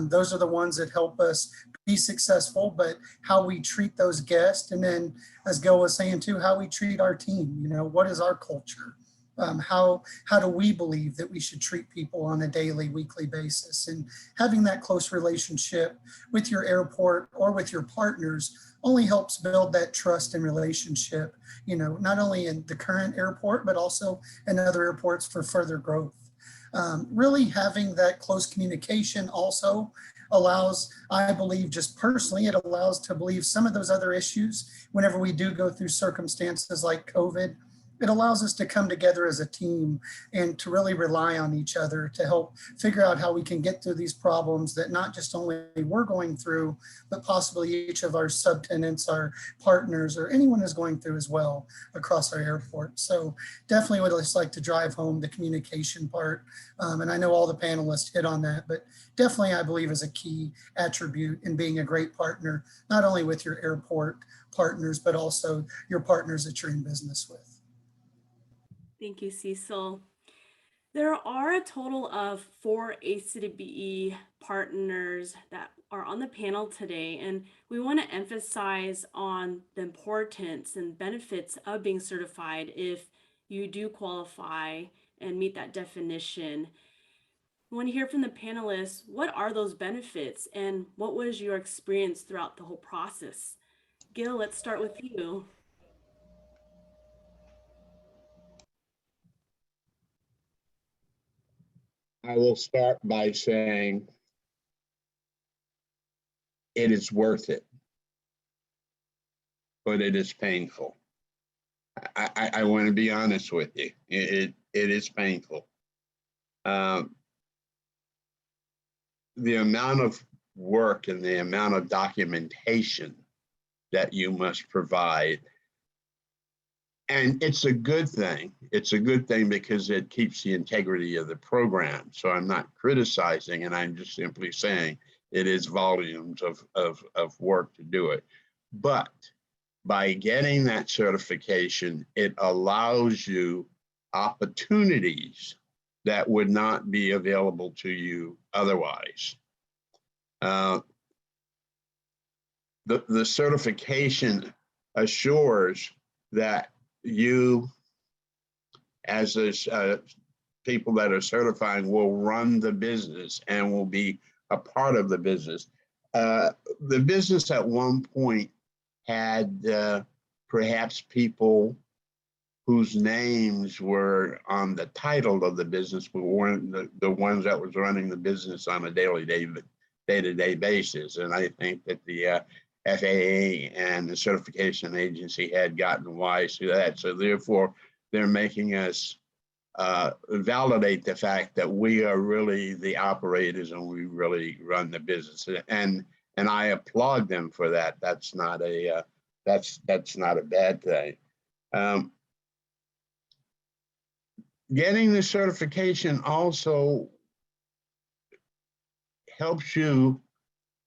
Those are the ones that help us be successful, but how we treat those guests, and then as Gil was saying too, how we treat our team. What is our culture? How do we believe that we should treat people on a daily, weekly basis? And having that close relationship with your airport or with your partners only helps build that trust and relationship, not only in the current airport, but also in other airports for further growth. Really having that close communication also allows, I believe, just personally, it allows to believe some of those other issues, whenever we do go through circumstances like COVID, it allows us to come together as a team and to really rely on each other to help figure out how we can get through these problems that not just only we're going through, but possibly each of our subtenants, our partners, or anyone is going through as well across our airport. So definitely would just like to drive home the communication part. And I know all the panelists hit on that, but definitely I believe is a key attribute in being a great partner, not only with your airport partners, but also your partners that you're in business with. Thank you, Cecil. There are a total of 4 ACDBE partners that are on the panel today, and we want to emphasize on the importance and benefits of being certified if you do qualify and meet that definition. I want to hear from the panelists, what are those benefits and what was your experience throughout the whole process? Gil, let's start with you. I will start by saying it is worth it, but it is painful. I want to be honest with you. It is painful. The amount of work and the amount of documentation that you must provide. And it's a good thing. It's a good thing because it keeps the integrity of the program. So I'm not criticizing, and I'm just simply saying it is volumes of work to do it. But by getting that certification, it allows you opportunities that would not be available to you otherwise. The certification assures that you, as people that are certifying, will run the business and will be a part of the business. The business at one point had perhaps people whose names were on the title of the business, but weren't the ones that was running the business on a day-to-day basis. And I think that the FAA and the certification agency had gotten wise to that. So therefore, they're making us validate the fact that we are really the operators and we really run the business. And I applaud them for that. That's not a that's not a bad thing. Getting the certification also helps you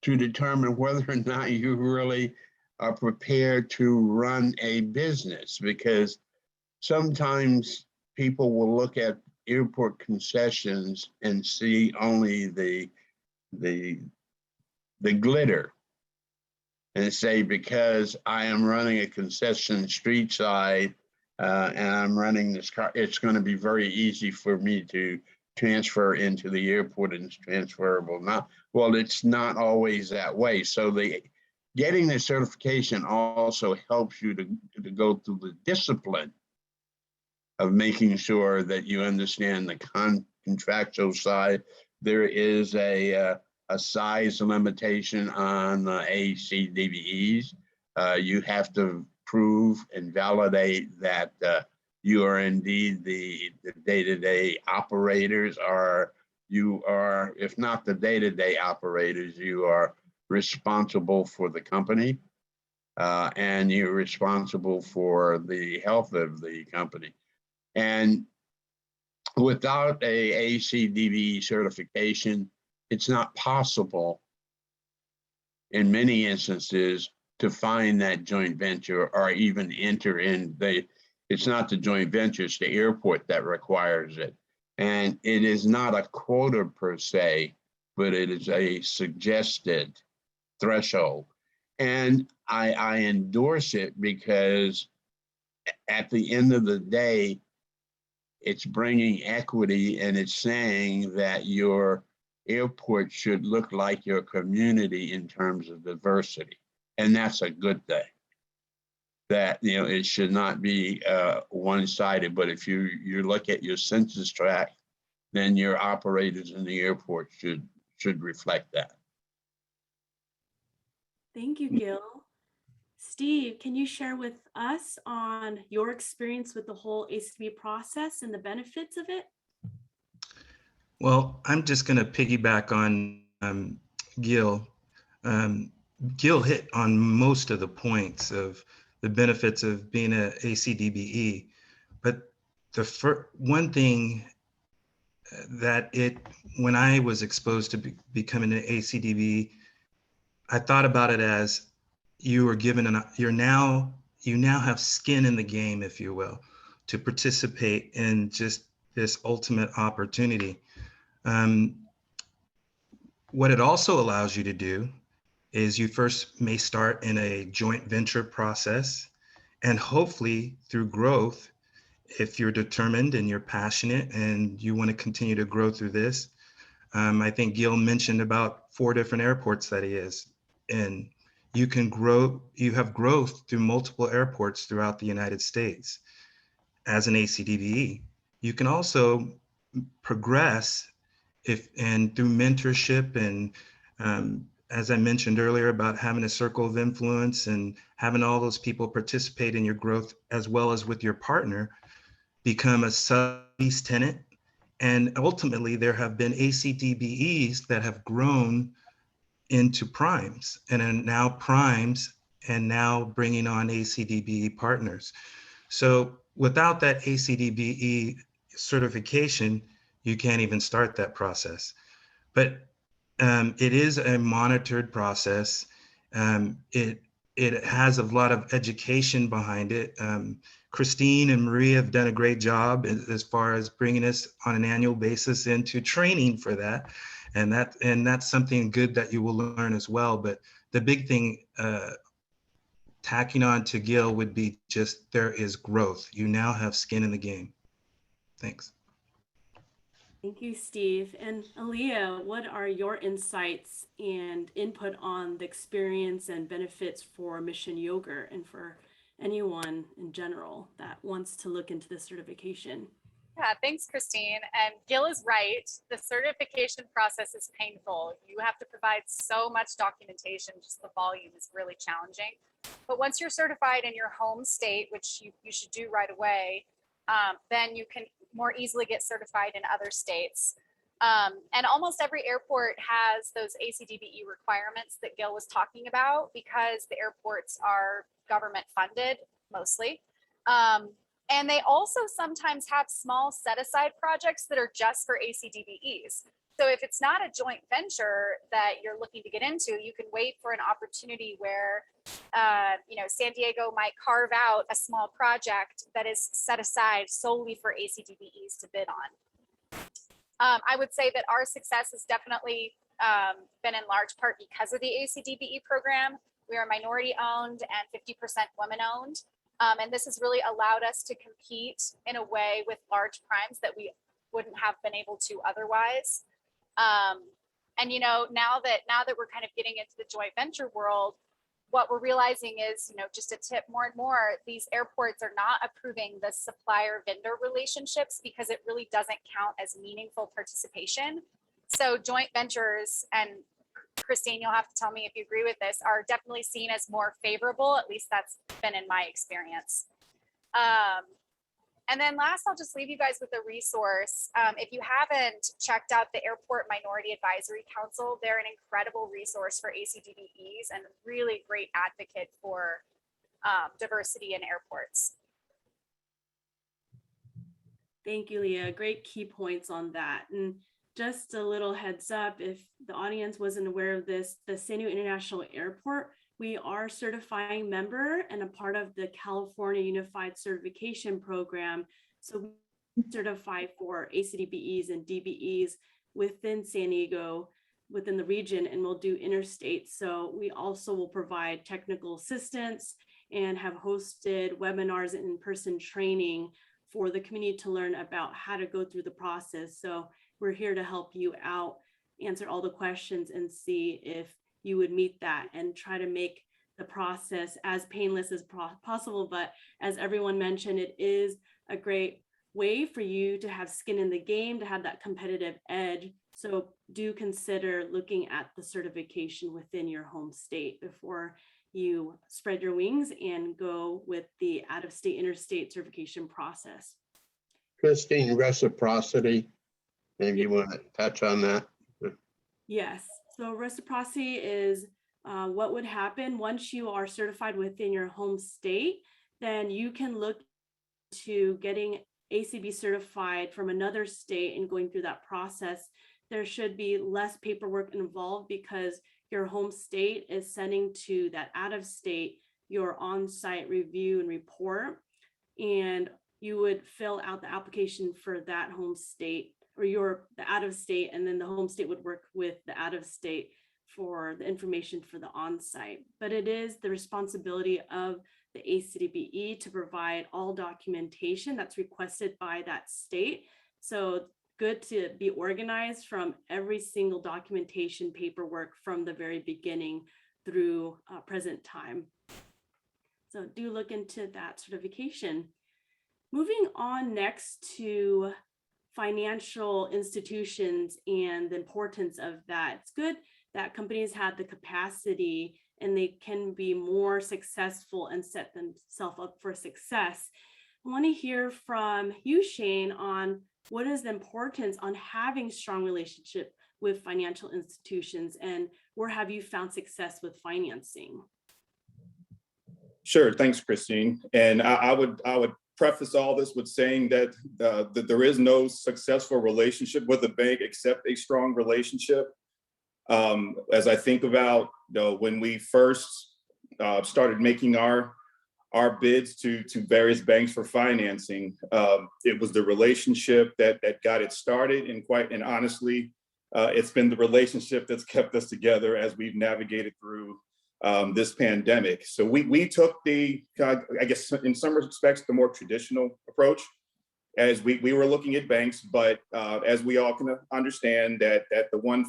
to determine whether or not you really are prepared to run a business, because sometimes people will look at airport concessions and see only the glitter and say, because I am running a concession street side and I'm running this car, it's going to be very easy for me to transfer into the airport and it's transferable. Well, it's not always that way. So getting the certification also helps you to go through the discipline of making sure that you understand the contractual side. There is a size limitation on ACDBEs. You have to prove and validate that you are indeed the day-to-day operators, or you are, if not the day-to-day operators, you are responsible for the company and you're responsible for the health of the company. And without a ACDBE certification, it's not possible in many instances to find that joint venture or even enter in it's not the joint venture, it's the airport that requires it. And it is not a quota per se, but it is a suggested threshold. And I endorse it because at the end of the day, it's bringing equity and it's saying that your airport should look like your community in terms of diversity. And that's a good thing. That, you know, it should not be one-sided, but if you look at your census tract, then your operators in the airport should reflect that. Thank you, Gil. Steve, can you share with us on your experience with the whole ACDBE process and the benefits of it? Well, I'm just going to piggyback on Gil. Gil hit on most of the points of the benefits of being an ACDBE, but the one thing that when I was exposed to becoming an ACDBE, I thought about it as you were given you now have skin in the game, if you will, to participate in just this ultimate opportunity. What it also allows you to do is you first may start in a joint venture process, and hopefully through growth, if you're determined and you're passionate and you want to continue to grow through this. I think Gil mentioned about 4 different airports that he is in. You can grow, you have growth through multiple airports throughout the United States as an ACDBE. You can also progress and through mentorship and as I mentioned earlier about having a circle of influence and having all those people participate in your growth as well as with your partner, become a sub-lease tenant. And ultimately there have been ACDBEs that have grown into primes and are now primes and now bringing on ACDBE partners. So without that ACDBE certification, you can't even start that process. But it is a monitored process. It has a lot of education behind it. Christine and Maria have done a great job as far as bringing us on an annual basis into training for that. And that's something good that you will learn as well. But the big thing tacking on to Gil would be just there is growth. You now have skin in the game. Thanks. Thank you, Steve. And Aaliyah, what are your insights and input on the experience and benefits for Mission Yogurt and for anyone in general that wants to look into this certification? Yeah, thanks, Christine. And Gil is right. The certification process is painful. You have to provide so much documentation, just the volume is really challenging. But once you're certified in your home state, which you should do right away, then you can more easily get certified in other states. And almost every airport has those ACDBE requirements that Gil was talking about because the airports are government funded mostly. And they also sometimes have small set-aside projects that are just for ACDBEs. So if it's not a joint venture that you're looking to get into, you can wait for an opportunity where, San Diego might carve out a small project that is set aside solely for ACDBEs to bid on. I would say that our success has definitely been in large part because of the ACDBE program. We are minority owned and 50% women owned. And this has really allowed us to compete in a way with large primes that we wouldn't have been able to otherwise. And now that we're kind of getting into the joint venture world, what we're realizing is, just a tip more and more, these airports are not approving the supplier vendor relationships because it really doesn't count as meaningful participation. So joint ventures, and Christine, you'll have to tell me if you agree with this, are definitely seen as more favorable. At least that's been in my experience. And then last, I'll just leave you guys with a resource. If you haven't checked out the Airport Minority Advisory Council, they're an incredible resource for ACDBEs and really great advocate for diversity in airports. Thank you, Leah. Great key points on that. And just a little heads up, if the audience wasn't aware of this, the San Diego International Airport, we are a certifying member and a part of the California Unified Certification Program. So we certify for ACDBEs and DBEs within San Diego, within the region, and we'll do interstate. So we also will provide technical assistance and have hosted webinars and in-person training for the community to learn about how to go through the process. So we're here to help you out, answer all the questions, and see if you would meet that and try to make the process as painless as possible. But as everyone mentioned, it is a great way for you to have skin in the game, to have that competitive edge. So do consider looking at the certification within your home state before you spread your wings and go with the out-of-state interstate certification process. Christine, reciprocity, maybe you want to touch on that? Yes, so reciprocity is what would happen once you are certified within your home state. Then you can look to getting ACB certified from another state and going through that process. There should be less paperwork involved because your home state is sending to that out of state your on-site review and report, and you would fill out the application for that home state or the out of state, and then the home state would work with the out of state for the information for the on-site. But it is the responsibility of the ACDBE to provide all documentation that's requested by that state. So good to be organized from every single documentation paperwork from the very beginning through present time. So do look into that certification. Moving on next to financial institutions and the importance of that. It's good that companies have the capacity and they can be more successful and set themselves up for success. I want to hear from you, Shane, on what is the importance on having strong relationship with financial institutions, and where have you found success with financing? Sure, thanks, Christine. And I would preface all this with saying that there is no successful relationship with a bank except a strong relationship. As I think about when we first started making our bids to various banks for financing, it was the relationship that got it started, and honestly, it's been the relationship that's kept us together as we've navigated through this pandemic. So we took I guess in some respects, the more traditional approach as we were looking at banks, but as we all can understand that the one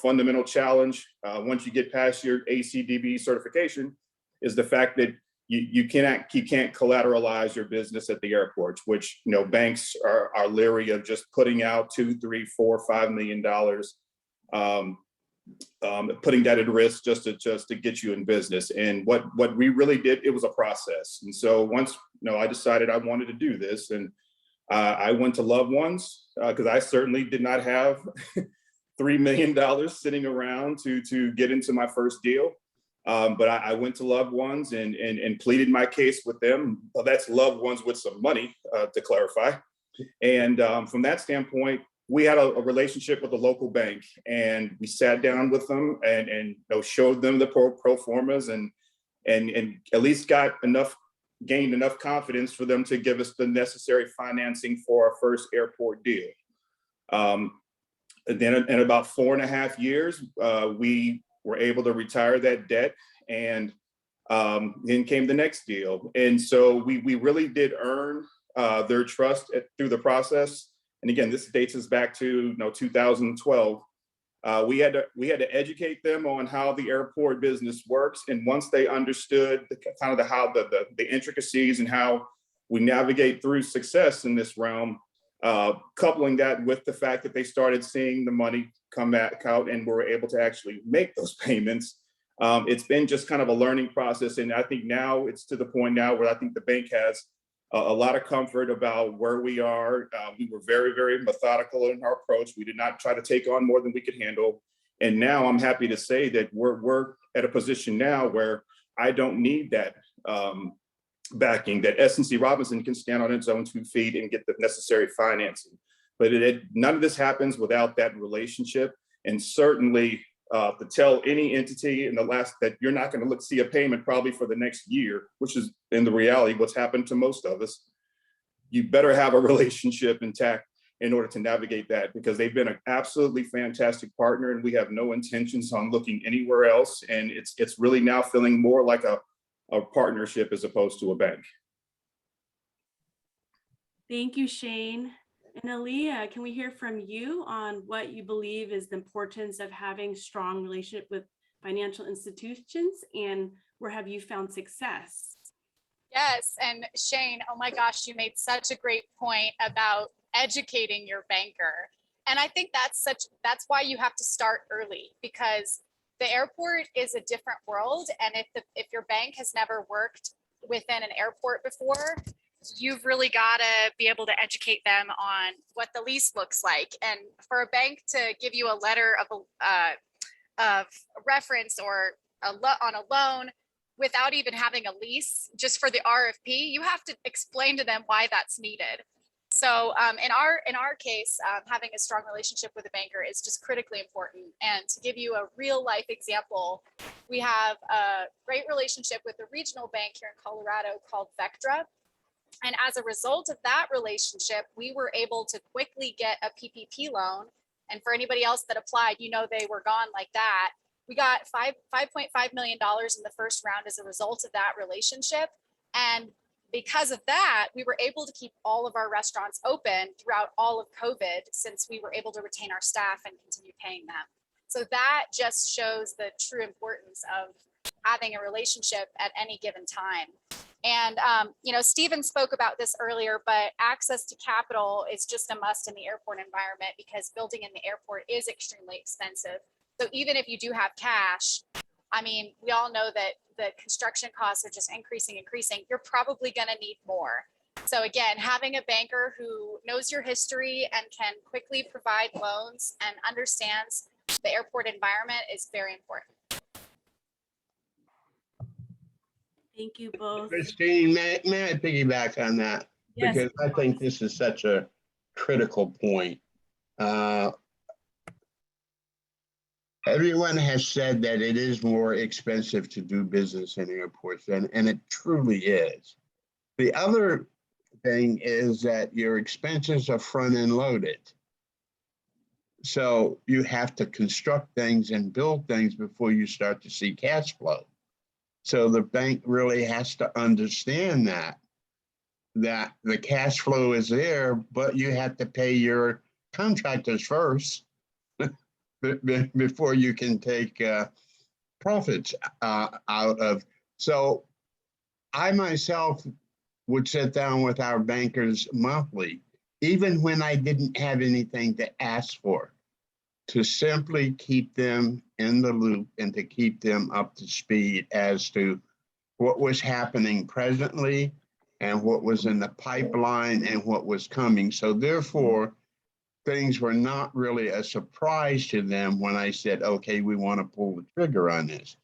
fundamental challenge once you get past your ACDBE certification is the fact that you can't collateralize your business at the airports, which banks are leery of just putting out $2, $3, $4, $5 million, putting that at risk just to get you in business. And what we really did, it was a process. And so once I decided I wanted to do this, and I went to Loved Ones because I certainly did not have $3 million sitting around to get into my first deal. But I went to Loved Ones and pleaded my case with them. Well, that's Loved Ones with some money, to clarify. And from that standpoint, we had a relationship with a local bank, and we sat down with them and showed them the pro formas and at least gained enough confidence for them to give us the necessary financing for our first airport deal. And then in about 4.5 years, we were able to retire that debt, and then came the next deal. And so we really did earn their trust through the process. And again, this dates us back to 2012. We had to educate them on how the airport business works, and once they understood the intricacies and how we navigate through success in this realm, coupling that with the fact that they started seeing the money come back out and were able to actually make those payments, it's been just kind of a learning process. And I think now it's to the point now where I think the bank has a lot of comfort about where we are. We were very, very methodical in our approach. We did not try to take on more than we could handle. And now I'm happy to say that we're at a position now where I don't need that backing, that S&C Robinson can stand on its own 2 feet and get the necessary financing. But none of this happens without that relationship. And certainly to tell any entity in the last that you're not going to see a payment probably for the next year, which is in the reality what's happened to most of us, you better have a relationship intact in order to navigate that, because they've been an absolutely fantastic partner and we have no intentions on looking anywhere else. And it's really now feeling more like a partnership as opposed to a bank. Thank you, Shane. And Aaliyah, can we hear from you on what you believe is the importance of having strong relationship with financial institutions, and where have you found success? Yes, and Shane, oh my gosh, you made such a great point about educating your banker. And I think that's why you have to start early, because the airport is a different world. And if your bank has never worked within an airport before, you've really got to be able to educate them on what the lease looks like. And for a bank to give you a letter of reference or on a loan without even having a lease, just for the RFP, you have to explain to them why that's needed. So in our case, having a strong relationship with a banker is just critically important. And to give you a real life example, we have a great relationship with a regional bank here in Colorado called Vectra. And as a result of that relationship, we were able to quickly get a PPP loan. And for anybody else that applied, they were gone like that. We got $5.5 million in the first round as a result of that relationship. And because of that, we were able to keep all of our restaurants open throughout all of COVID, since we were able to retain our staff and continue paying them. So that just shows the true importance of having a relationship at any given time. And, Stephen spoke about this earlier, but access to capital is just a must in the airport environment, because building in the airport is extremely expensive. So even if you do have cash, we all know that the construction costs are just increasing. You're probably going to need more. So again, having a banker who knows your history and can quickly provide loans and understands the airport environment is very important. Thank you both. Christine, may I piggyback on that? Yes, because I think this is such a critical point. Everyone has said that it is more expensive to do business in airports, and it truly is. The other thing is that your expenses are front-end loaded. So you have to construct things and build things before you start to see cash flow. So the bank really has to understand that the cash flow is there, but you have to pay your contractors first before you can take profits out of. So I myself would sit down with our bankers monthly, even when I didn't have anything to ask for, to simply keep them in the loop and to keep them up to speed as to what was happening presently and what was in the pipeline and what was coming. So therefore, things were not really a surprise to them when I said, okay, we want to pull the trigger on this.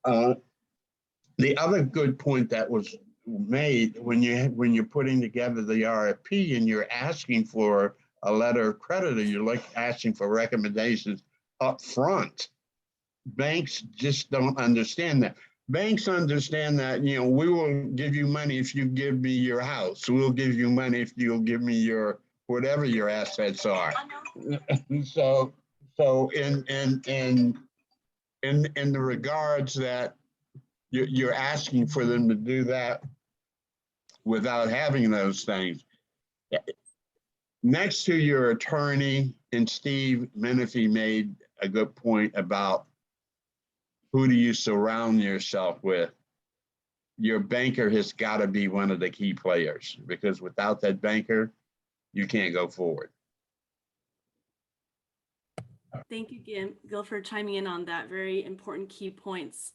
The other good point that was made, when you're putting together the RFP and you're asking for a letter of credit, or you're like asking for recommendations up front, banks just don't understand that. Banks understand that, we will give you money if you give me your house. We'll give you money if you'll give me your whatever your assets are. So in the regards that you're asking for them to do that without having those things. Next to your attorney, and Steve Menifee made a good point about who do you surround yourself with. Your banker has got to be one of the key players, because without that banker, you can't go forward. Thank you, Gil, for chiming in on that. Very important key points.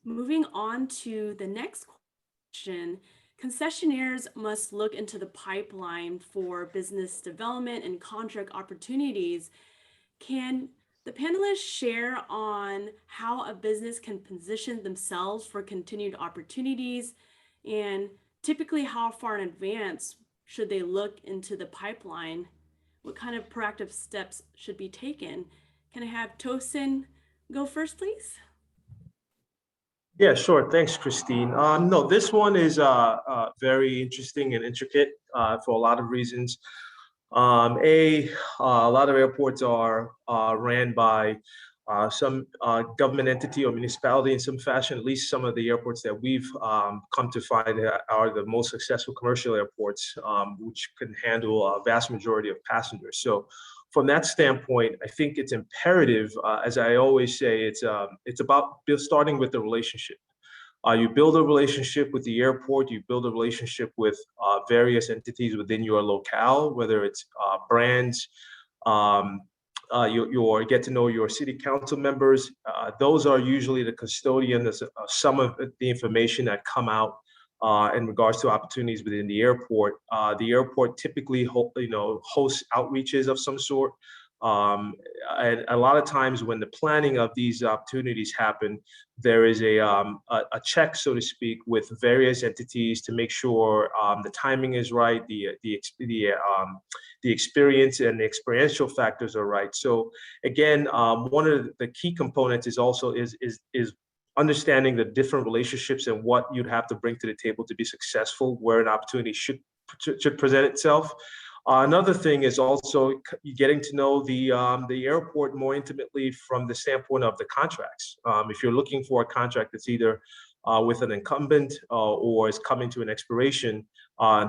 Moving on to the next question, concessionaires must look into the pipeline for business development and contract opportunities. Can the panelists share on how a business can position themselves for continued opportunities, and typically how far in advance should they look into the pipeline? What kind of proactive steps should be taken? Can I have Tosin go first, please? Yeah, sure. Thanks, Christine. No, this one is very interesting and intricate for a lot of reasons. A lot of airports are ran by some government entity or municipality in some fashion. At least some of the airports that we've come to find are the most successful commercial airports, which can handle a vast majority of passengers. So from that standpoint, I think it's imperative, as I always say, it's about starting with the relationship. You build a relationship with the airport, you build a relationship with various entities within your locale, whether it's brands, you get to know your city council members. Those are usually the custodians of some of the information that come out in regards to opportunities within the airport. The airport typically hosts outreaches of some sort. And a lot of times when the planning of these opportunities happen, there is a check, so to speak, with various entities to make sure the timing is right, the experience and the experiential factors are right. So again, one of the key components is also is understanding the different relationships and what you'd have to bring to the table to be successful where an opportunity should present itself. Another thing is also getting to know the airport more intimately from the standpoint of the contracts. If you're looking for a contract that's either with an incumbent or is coming to an expiration,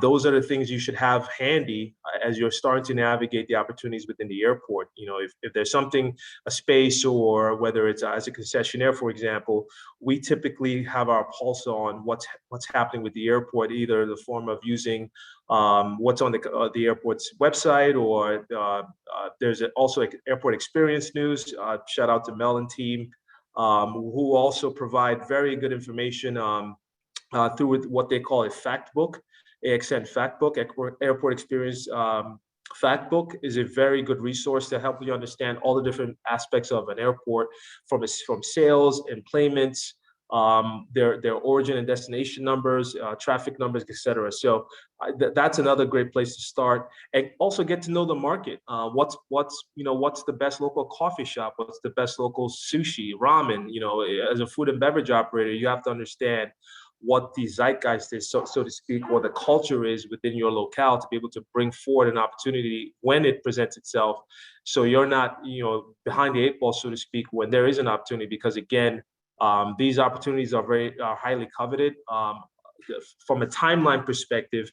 those are the things you should have handy as you're starting to navigate the opportunities within the airport. You know, if there's something, a space, or whether it's as a concessionaire, for example, we typically have our pulse on what's happening with the airport, either in the form of using what's on the airport's website, or there's also airport experience news. Shout out to Mel and team, who also provide very good information through what they call a fact book. AXN Fact Book, Airport Experience Fact Book is a very good resource to help you understand all the different aspects of an airport, from sales, employments, their origin and destination numbers, traffic numbers, etc. So that's another great place to start, and also get to know the market. What's the best local coffee shop? What's the best local sushi, ramen? You know, as a food and beverage operator, you have to understand what the zeitgeist is, so to speak, or the culture is within your locale, to be able to bring forward an opportunity when it presents itself. So you're not, behind the eight ball, so to speak, when there is an opportunity, because again, these opportunities are very highly coveted. From a timeline perspective,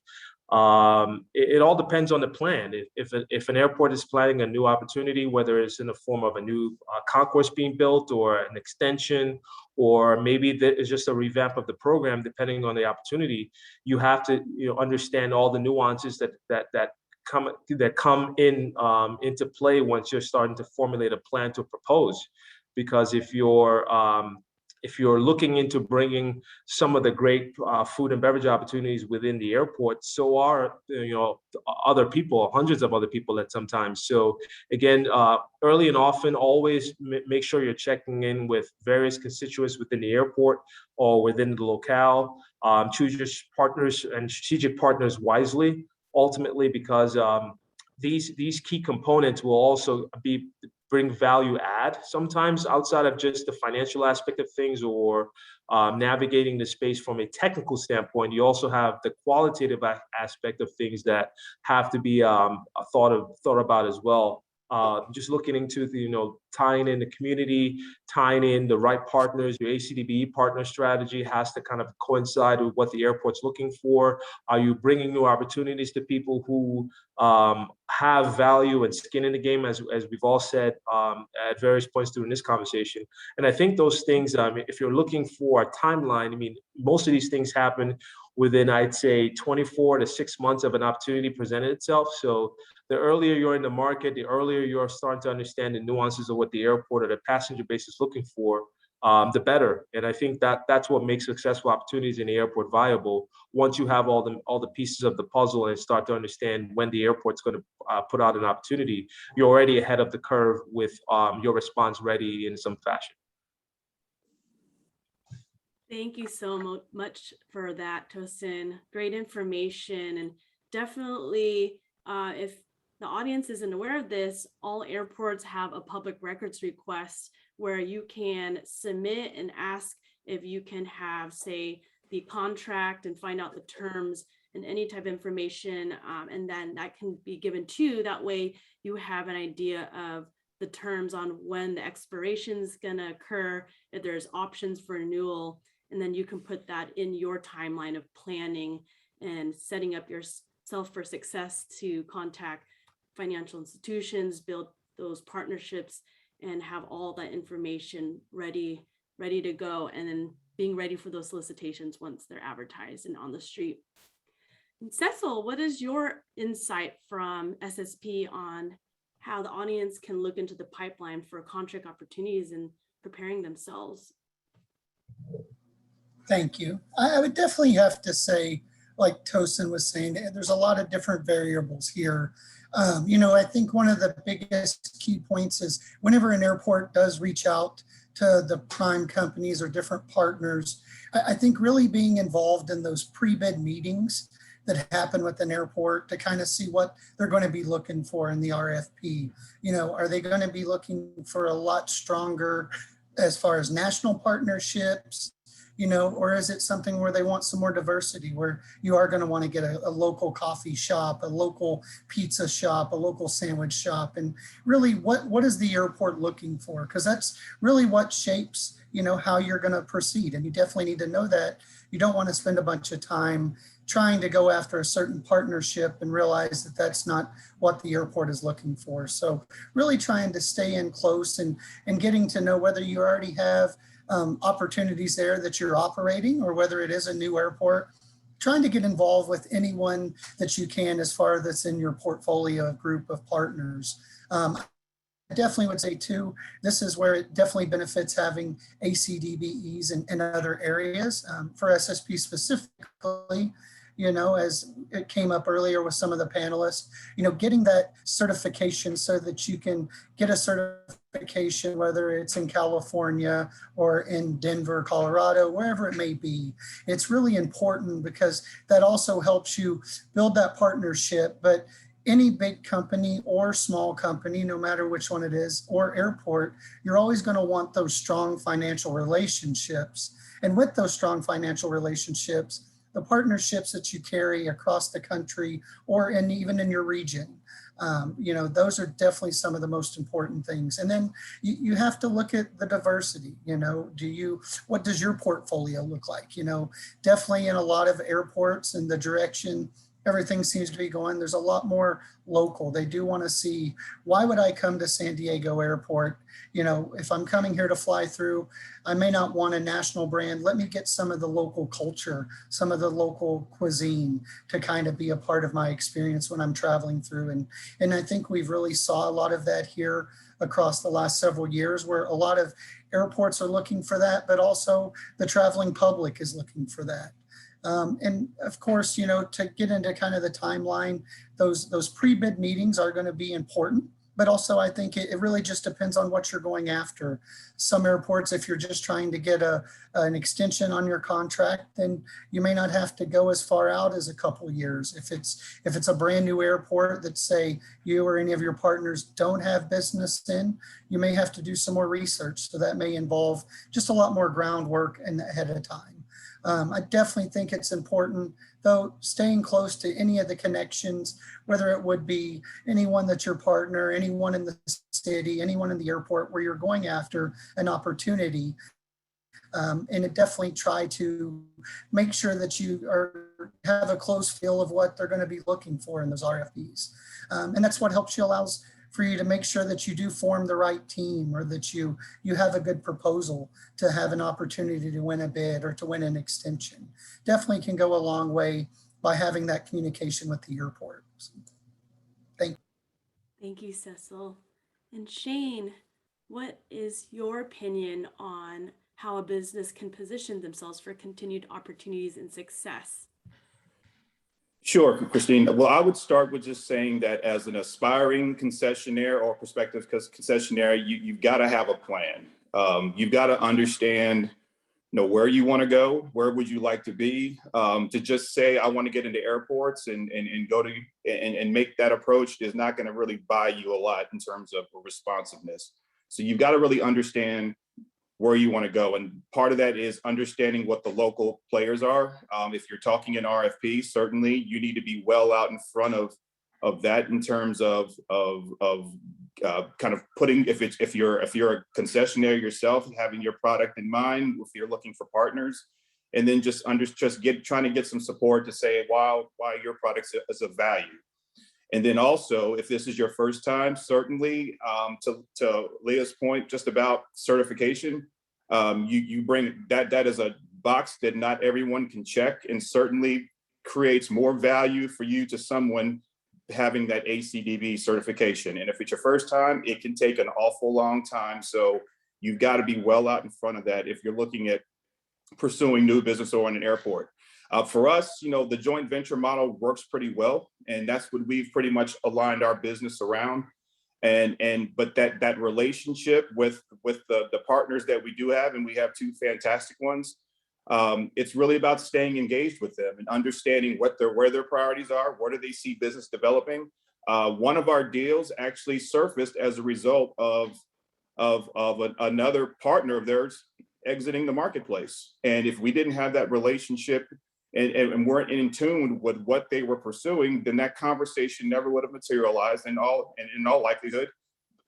it all depends on the plan. If an airport is planning a new opportunity, whether it's in the form of a new concourse being built or an extension, or maybe it's just a revamp of the program, depending on the opportunity, you have to understand all the nuances that come into play once you're starting to formulate a plan to propose. Because if you're looking into bringing some of the great food and beverage opportunities within the airport, so are other people, hundreds of other people at sometimes. So again, early and often, always make sure you're checking in with various constituents within the airport or within the locale. Choose your partners and strategic partners wisely, ultimately, because these key components will also bring value add sometimes outside of just the financial aspect of things, or navigating the space from a technical standpoint. You also have the qualitative aspect of things that have to be thought about as well. Just looking into tying in the community, tying in the right partners. Your ACDBE partner strategy has to kind of coincide with what the airport's looking for. Are you bringing new opportunities to people who have value and skin in the game, as we've all said at various points during this conversation? And I think those things, if you're looking for a timeline, most of these things happen within, I'd say, 24 to 6 months of an opportunity presented itself. So the earlier you're in the market, the earlier you're starting to understand the nuances of what the airport or the passenger base is looking for, the better. And I think that's what makes successful opportunities in the airport viable. Once you have all the pieces of the puzzle and start to understand when the airport's going to put out an opportunity, you're already ahead of the curve with your response ready in some fashion. Thank you so much for that, Tosin. Great information. And definitely, if the audience isn't aware of this, all airports have a public records request where you can submit and ask if you can have, say, the contract and find out the terms and any type of information. And then that can be given to you. That way you have an idea of the terms on when the expiration is going to occur, if there's options for renewal, and then you can put that in your timeline of planning and setting up yourself for success to contact financial institutions, build those partnerships, and have all that information ready to go, and then being ready for those solicitations once they're advertised and on the street. And Cecil, what is your insight from SSP on how the audience can look into the pipeline for contract opportunities and preparing themselves? Thank you. I would definitely have to say, like Tosin was saying, there's a lot of different variables here. I think one of the biggest key points is whenever an airport does reach out to the prime companies or different partners, I think really being involved in those pre-bid meetings that happen with an airport to kind of see what they're going to be looking for in the RFP. Are they going to be looking for a lot stronger as far as national partnerships? Or is it something where they want some more diversity, where you are going to want to get a local coffee shop, a local pizza shop, a local sandwich shop? And really, what is the airport looking for? Because that's really what shapes, how you're going to proceed. And you definitely need to know that. You don't want to spend a bunch of time trying to go after a certain partnership and realize that that's not what the airport is looking for. So really trying to stay in close and getting to know whether you already have opportunities there that you're operating, or whether it is a new airport, trying to get involved with anyone that you can as far as that's in your portfolio group of partners. I definitely would say too, this is where it definitely benefits having ACDBEs in other areas. For SSP specifically, as it came up earlier with some of the panelists, getting that certification so that you can get a certification, whether it's in California or in Denver, Colorado, wherever it may be. It's really important because that also helps you build that partnership. But any big company or small company, no matter which one it is, or airport, you're always going to want those strong financial relationships. And with those strong financial relationships, the partnerships that you carry across the country or even in your region, those are definitely some of the most important things. And then you have to look at the diversity. What does your portfolio look like? Definitely in a lot of airports and the direction everything seems to be going, there's a lot more local. They do want to see, why would I come to San Diego Airport? If I'm coming here to fly through, I may not want a national brand. Let me get some of the local culture, some of the local cuisine to kind of be a part of my experience when I'm traveling through. And I think we've really saw a lot of that here across the last several years, where a lot of airports are looking for that, but also the traveling public is looking for that. And of course, to get into kind of the timeline, those pre-bid meetings are going to be important, but also I think it really just depends on what you're going after. Some airports, if you're just trying to get an extension on your contract, then you may not have to go as far out as a couple years. If it's a brand new airport that, say, you or any of your partners don't have business in, you may have to do some more research. So that may involve just a lot more groundwork ahead of time. I definitely think it's important, though, staying close to any of the connections, whether it would be anyone that's your partner, anyone in the city, anyone in the airport where you're going after an opportunity. And definitely try to make sure that you have a close feel of what they're going to be looking for in those RFPs. And that's what allows for you to make sure that you do form the right team, or that you have a good proposal to have an opportunity to win a bid or to win an extension. Definitely can go a long way by having that communication with the airport. Thank you. Thank you, Cecil. And Shane, what is your opinion on how a business can position themselves for continued opportunities and success? Sure, Christine. Well, I would start with just saying that as an aspiring concessionaire or prospective concessionaire, you've got to have a plan. You've got to understand know where you want to go, where would you like to be. To just say I want to get into airports and go to and make that approach is not going to really buy you a lot in terms of responsiveness. So you've got to really understand where you want to go, and part of that is understanding what the local players are. If you're talking an RFP, certainly you need to be well out in front of that in terms of kind of putting, if you're a concessionaire yourself, having your product in mind, if you're looking for partners, and then trying to get some support to say why your product is of value. And then also, if this is your first time, certainly to Leah's point just about certification, you bring that is a box that not everyone can check, and certainly creates more value for you to someone having that ACDBE certification. And if it's your first time, it can take an awful long time. So you've got to be well out in front of that if you're looking at pursuing new business or in an airport. For us, the joint venture model works pretty well, and that's what we've pretty much aligned our business around. But that relationship with the partners that we do have, and we have two fantastic ones, it's really about staying engaged with them and understanding where their priorities are, where do they see business developing. One of our deals actually surfaced as a result of another partner of theirs exiting the marketplace. And if we didn't have that relationship and weren't in tune with what they were pursuing, then that conversation never would have materialized. And in all likelihood,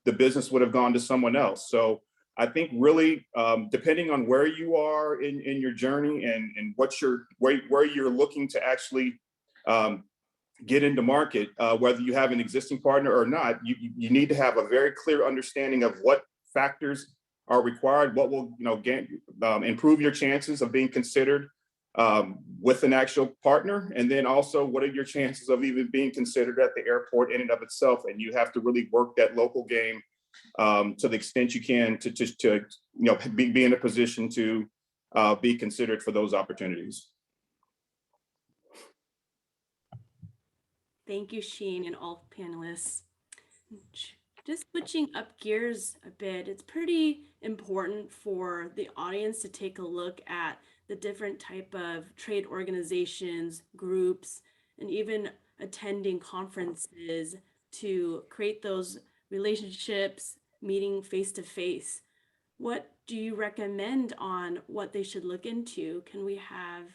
the business would have gone to someone else. So I think really, depending on where you are in your journey and where you're looking to actually get into market, whether you have an existing partner or not, you need to have a very clear understanding of what factors are required, what will improve your chances of being considered with an actual partner, and then also what are your chances of even being considered at the airport in and of itself. And you have to really work that local game to the extent you can to be in a position to be considered for those opportunities. Thank you, Shane, and all panelists. Just switching up gears a bit, it's pretty important for the audience to take a look at the different type of trade organizations, groups, and even attending conferences to create those relationships, meeting face to face. What do you recommend on what they should look into? Can we have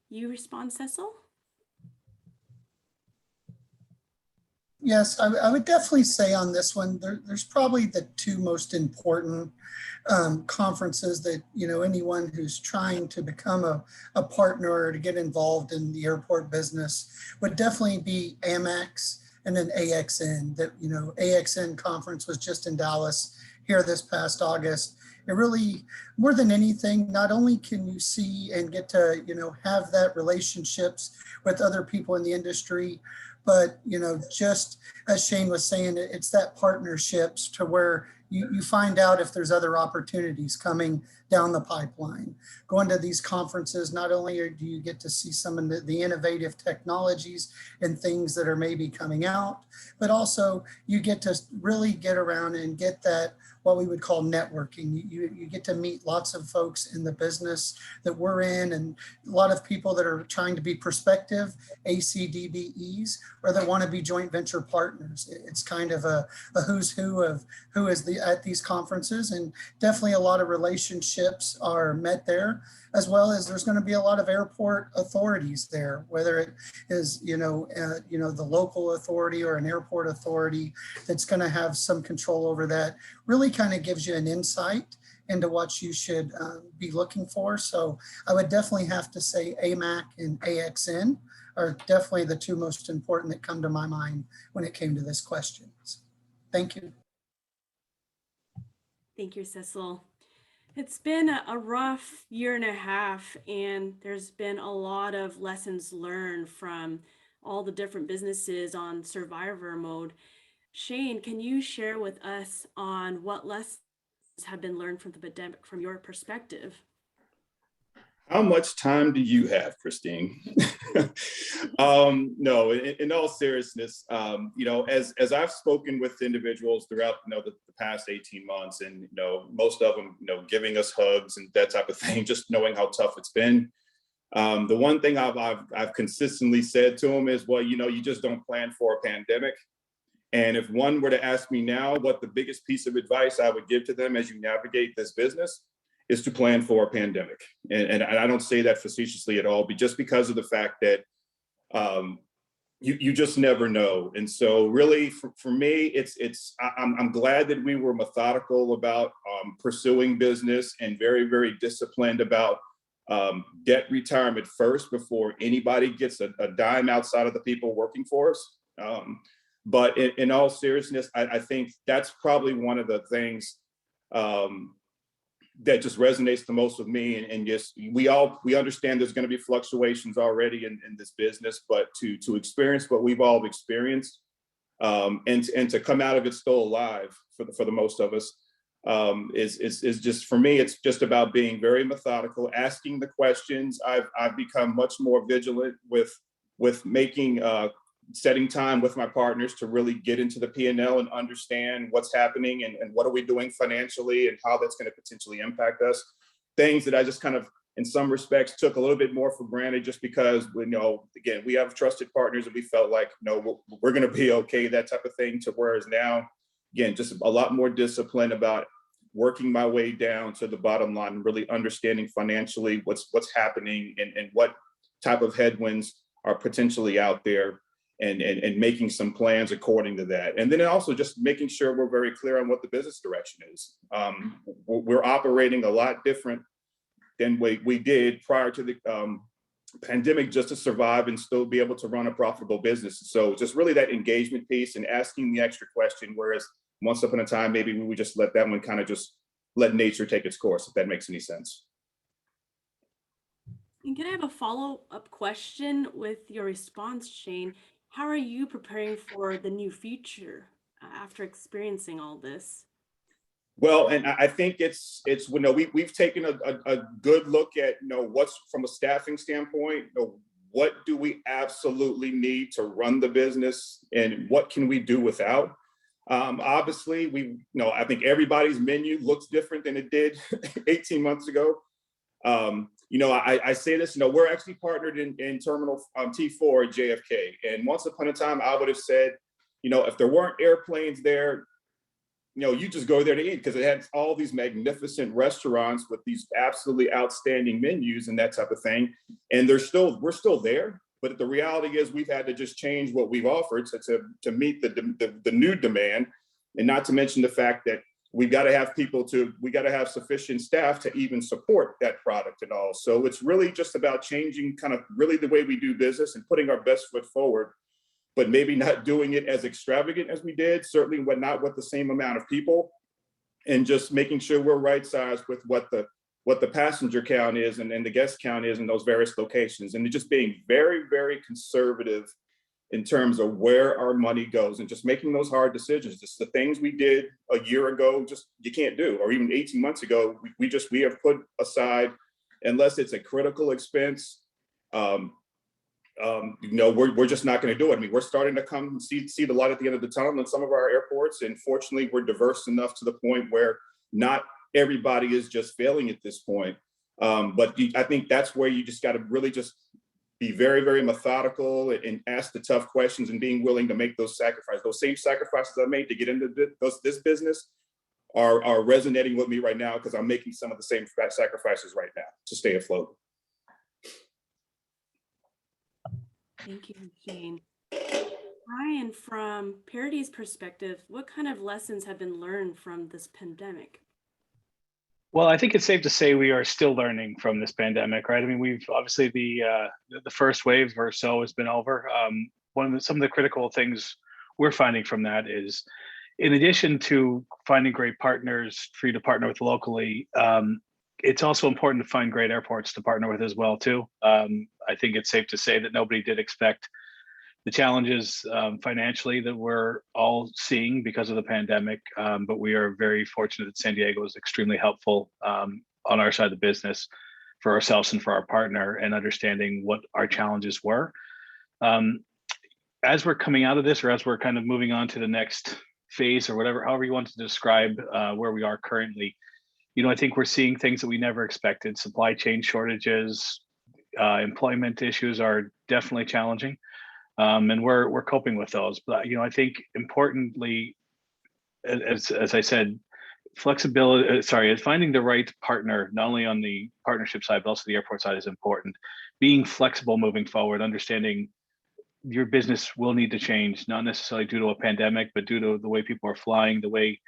you respond, Cecil? Yes, I would definitely say on this one, there's probably the two most important conferences that, anyone who's trying to become a partner or to get involved in the airport business would definitely be AMAX and then AXN. That, AXN conference was just in Dallas here this past August. It really, more than anything, not only can you see and get to, have that relationships with other people in the industry, but, just as Shane was saying, it's that partnerships to where you find out if there's other opportunities coming down the pipeline. Going to these conferences, not only do you get to see some of the innovative technologies and things that are maybe coming out, but also you get to really get around and get that, what we would call networking. You get to meet lots of folks in the business that we're in, and a lot of people that are trying to be prospective ACDBEs or that want to be joint venture partners. It's kind of a who's who of who is at these conferences, and definitely a lot of relationships are met there, as well as there's going to be a lot of airport authorities there, whether it is the local authority or an airport authority that's going to have some control over that. Really kind of gives you an insight into what you should be looking for. So I would definitely have to say AMAC and AXN are definitely the two most important that come to my mind when it came to this question. Thank you. Thank you, Cecil. It's been a rough year and a half, and there's been a lot of lessons learned from all the different businesses on survivor mode. Shane, can you share with us on what lessons have been learned from the pandemic from your perspective? How much time do you have, Christine? No, in all seriousness, as I've spoken with individuals throughout, the past 18 months, and, most of them, giving us hugs and that type of thing, just knowing how tough it's been. The one thing I've consistently said to them is, well, you just don't plan for a pandemic. And if one were to ask me now what the biggest piece of advice I would give to them as you navigate this business is to plan for a pandemic. And I don't say that facetiously at all, but just because of the fact that you just never know. And so really for me, I'm glad that we were methodical about pursuing business and very, very disciplined about debt retirement first before anybody gets a dime outside of the people working for us. But in all seriousness, I think that's probably one of the things that just resonates the most with me. And just we understand there's going to be fluctuations already in this business, but to experience what we've all experienced and to come out of it still alive for the most of us is just, for me, it's just about being very methodical, asking the questions. I've become much more vigilant with making setting time with my partners to really get into the P&L and understand what's happening and what are we doing financially and how that's going to potentially impact us. Things that I just kind of, in some respects, took a little bit more for granted just because, again, we have trusted partners and we felt like, we're going to be okay, that type of thing, to whereas now, again, just a lot more discipline about working my way down to the bottom line and really understanding financially what's happening and what type of headwinds are potentially out there. And making some plans according to that. And then also just making sure we're very clear on what the business direction is. We're operating a lot different than we did prior to the pandemic, just to survive and still be able to run a profitable business. So just really that engagement piece and asking the extra question, whereas once upon a time, maybe we would just let that one kind of just let nature take its course, if that makes any sense. And can I have a follow-up question with your response, Shane? How are you preparing for the new future after experiencing all this? Well, and I think it's we've taken a good look at what's from a staffing standpoint. What do we absolutely need to run the business, and what can we do without? Obviously, I think everybody's menu looks different than it did 18 months ago. I say this, we're actually partnered in Terminal T4 at JFK. And once upon a time, I would have said, if there weren't airplanes there, you just go there to eat because it had all these magnificent restaurants with these absolutely outstanding menus and that type of thing. And we're still there. But the reality is we've had to just change what we've offered to meet the new demand. And not to mention the fact that we got to have sufficient staff to even support that product and all. So it's really just about changing kind of really the way we do business and putting our best foot forward, but maybe not doing it as extravagant as we did, certainly not with the same amount of people, and just making sure we're right sized with what the passenger count is and the guest count is in those various locations. And just being very, very conservative in terms of where our money goes and just making those hard decisions. Just the things we did a year ago, just you can't do, or even 18 months ago, we have put aside, unless it's a critical expense, we're just not going to do it. I mean, we're starting to come see the light at the end of the tunnel in some of our airports. And fortunately, we're diverse enough to the point where not everybody is just failing at this point. But I think that's where you just got to really just be very, very methodical and ask the tough questions and being willing to make those sacrifices. Those same sacrifices I made to get into this business are resonating with me right now because I'm making some of the same sacrifices right now to stay afloat. Thank you, Shane. Ryan, from Paradies' perspective, what kind of lessons have been learned from this pandemic? Well, I think it's safe to say we are still learning from this pandemic, right? I mean, we've obviously the first wave or so has been over. Some of the critical things we're finding from that is, in addition to finding great partners for you to partner with locally, it's also important to find great airports to partner with as well too. I think it's safe to say that nobody did expect the challenges financially that we're all seeing because of the pandemic, but we are very fortunate that San Diego is extremely helpful on our side of the business. for ourselves and for our partner, and understanding what our challenges were. As we're coming out of this, or as we're kind of moving on to the next phase, or whatever, however you want to describe where we are currently, I think we're seeing things that we never expected. Supply chain shortages, employment issues are definitely challenging, and we're coping with those. But I think importantly, as I said, finding the right partner, not only on the partnership side, but also the airport side, is important. Being flexible moving forward, understanding your business will need to change, not necessarily due to a pandemic, but due to the way people are flying, the way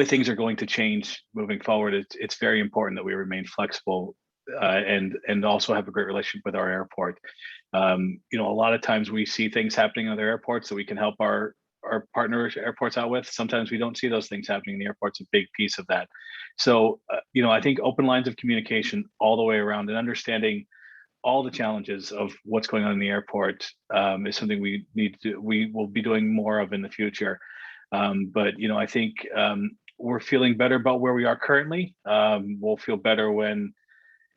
things are going to change moving forward. It's very important that we remain flexible and also have a great relationship with our airport. A lot of times we see things happening in other airports that we can help our partner airports out with. Sometimes we don't see those things happening in the airport's a big piece of that. So, I think open lines of communication all the way around, and understanding all the challenges of what's going on in the airport is something we will be doing more of in the future. But I think we're feeling better about where we are currently. We'll feel better when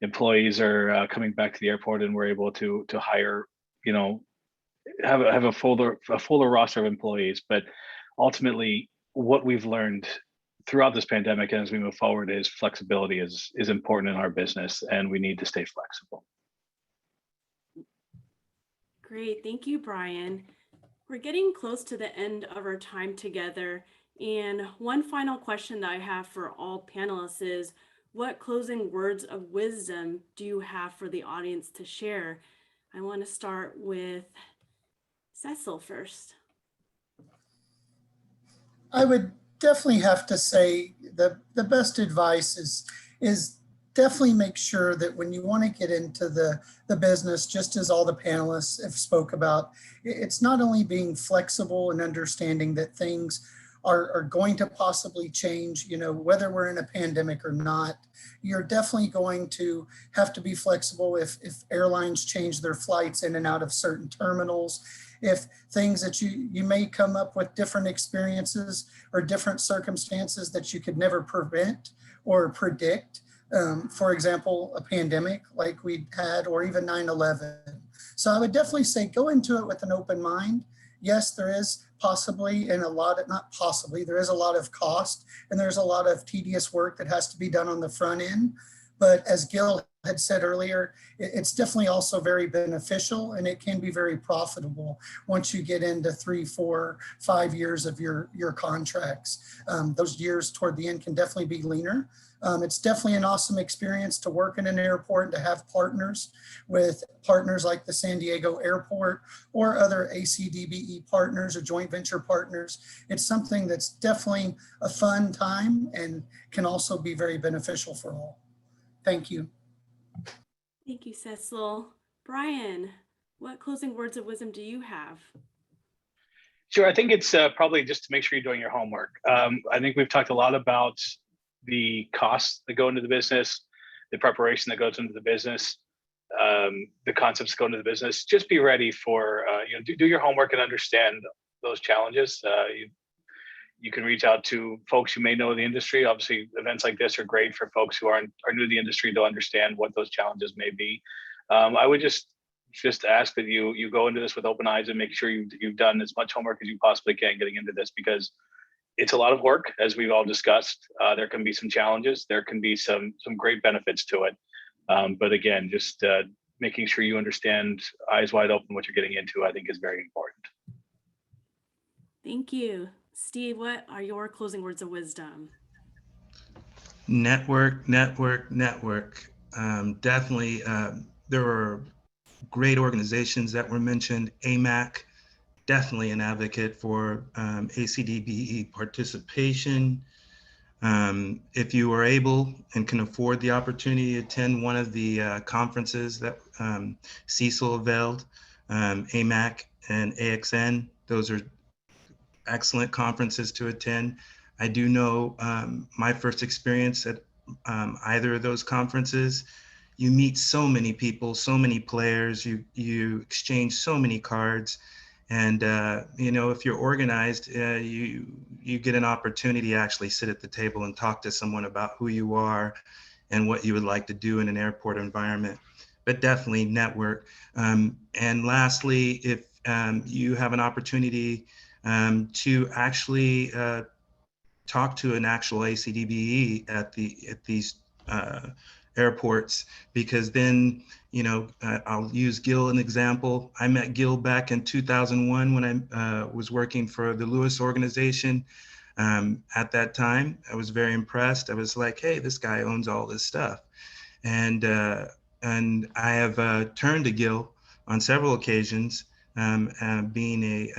employees are coming back to the airport and we're able to hire, have a fuller roster of employees. But ultimately, what we've learned throughout this pandemic and as we move forward is flexibility is important in our business, and we need to stay flexible. Great, thank you, Brian. We're getting close to the end of our time together, and one final question that I have for all panelists is, what closing words of wisdom do you have for the audience to share? I want to start with Cecil first. I would definitely have to say the best advice is definitely make sure that when you want to get into the business, just as all the panelists have spoke about, it's not only being flexible and understanding that things are going to possibly change, whether we're in a pandemic or not. You're definitely going to have to be flexible if airlines change their flights in and out of certain terminals, if things that you may come up with different experiences or different circumstances that you could never prevent or predict. For example, a pandemic like we had, or even 9/11. So I would definitely say go into it with an open mind. Yes, there is possibly, and there is a lot of cost, and there's a lot of tedious work that has to be done on the front end. But as Gil had said earlier, it's definitely also very beneficial, and it can be very profitable once you get into 3, 4, 5 years of your contracts. Those years toward the end can definitely be leaner. It's definitely an awesome experience to work in an airport and to have partners like the San Diego Airport or other ACDBE partners or joint venture partners. It's something that's definitely a fun time and can also be very beneficial for all. Thank you. Thank you, Cecil. Brian, what closing words of wisdom do you have? Sure, I think it's probably just to make sure you're doing your homework. I think we've talked a lot about the costs that go into the business, the preparation that goes into the business, the concepts that go into the business. Just be ready for, do your homework and understand those challenges. You can reach out to folks you may know in the industry. Obviously, events like this are great for folks who are new to the industry to understand what those challenges may be. I would just ask that you go into this with open eyes and make sure you've done as much homework as you possibly can getting into this, because it's a lot of work, as we've all discussed. There can be some challenges. There can be some great benefits to it. But again, just making sure you understand eyes wide open what you're getting into, I think is very important. Thank you. Steve, what are your closing words of wisdom? Network. Definitely, there were great organizations that were mentioned. AMAC, definitely an advocate for ACDBE participation. If you are able and can afford the opportunity to attend one of the conferences that Cecil availed, AMAC and AXN, those are excellent conferences to attend. I do know my first experience at either of those conferences, you meet so many people, so many players, you exchange so many cards. And, if you're organized, you get an opportunity to actually sit at the table and talk to someone about who you are and what you would like to do in an airport environment, but definitely network. And lastly, if you have an opportunity to actually talk to an actual ACDBE at these airports, because then, you know, I'll use Gil an example. I met Gil back in 2001 when I was working for the Lewis organization. At that time, I was very impressed. I was like, hey, this guy owns all this stuff. And I have turned to Gil on several occasions, being a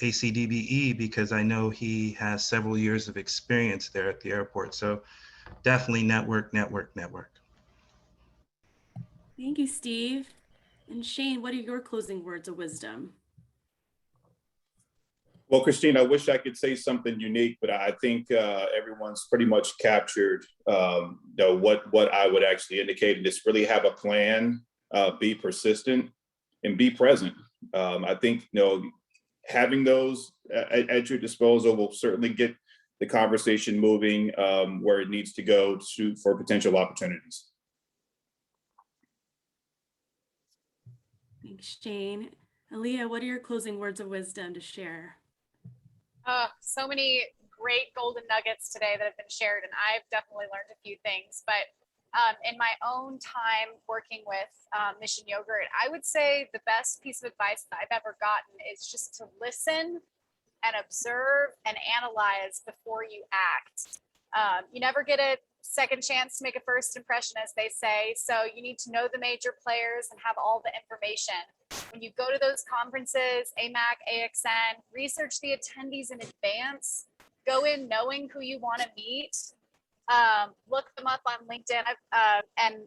ACDBE, because I know he has several years of experience there at the airport. So definitely network, network, network. Thank you, Steve. And Shane, what are your closing words of wisdom? Well, Christine, I wish I could say something unique, but I think everyone's pretty much captured you know, what I would actually indicate, and just really have a plan, be persistent, and be present. I think, you know, having those at your disposal will certainly get the conversation moving where it needs to go for potential opportunities. Thanks, Shane. Aaliyah, what are your closing words of wisdom to share? So many great golden nuggets today that have been shared, and I've definitely learned a few things. But in my own time working with Mission Yogurt, I would say the best piece of advice that I've ever gotten is just to listen and observe and analyze before you act. You never get a second chance to make a first impression, as they say. So you need to know the major players and have all the information. When you go to those conferences, AMAC, AXN, research the attendees in advance. Go in knowing who you want to meet. Look them up on LinkedIn,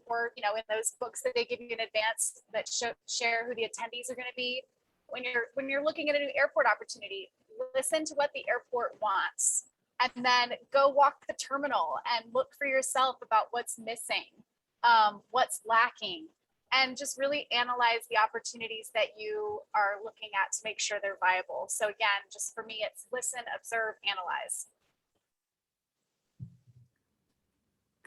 or you know, in those books that they give you in advance that share who the attendees are going to be. When you're looking at a new airport opportunity, listen to what the airport wants, and then go walk the terminal and look for yourself about what's missing, what's lacking, and just really analyze the opportunities that you are looking at to make sure they're viable. So again, just for me, it's listen, observe, analyze.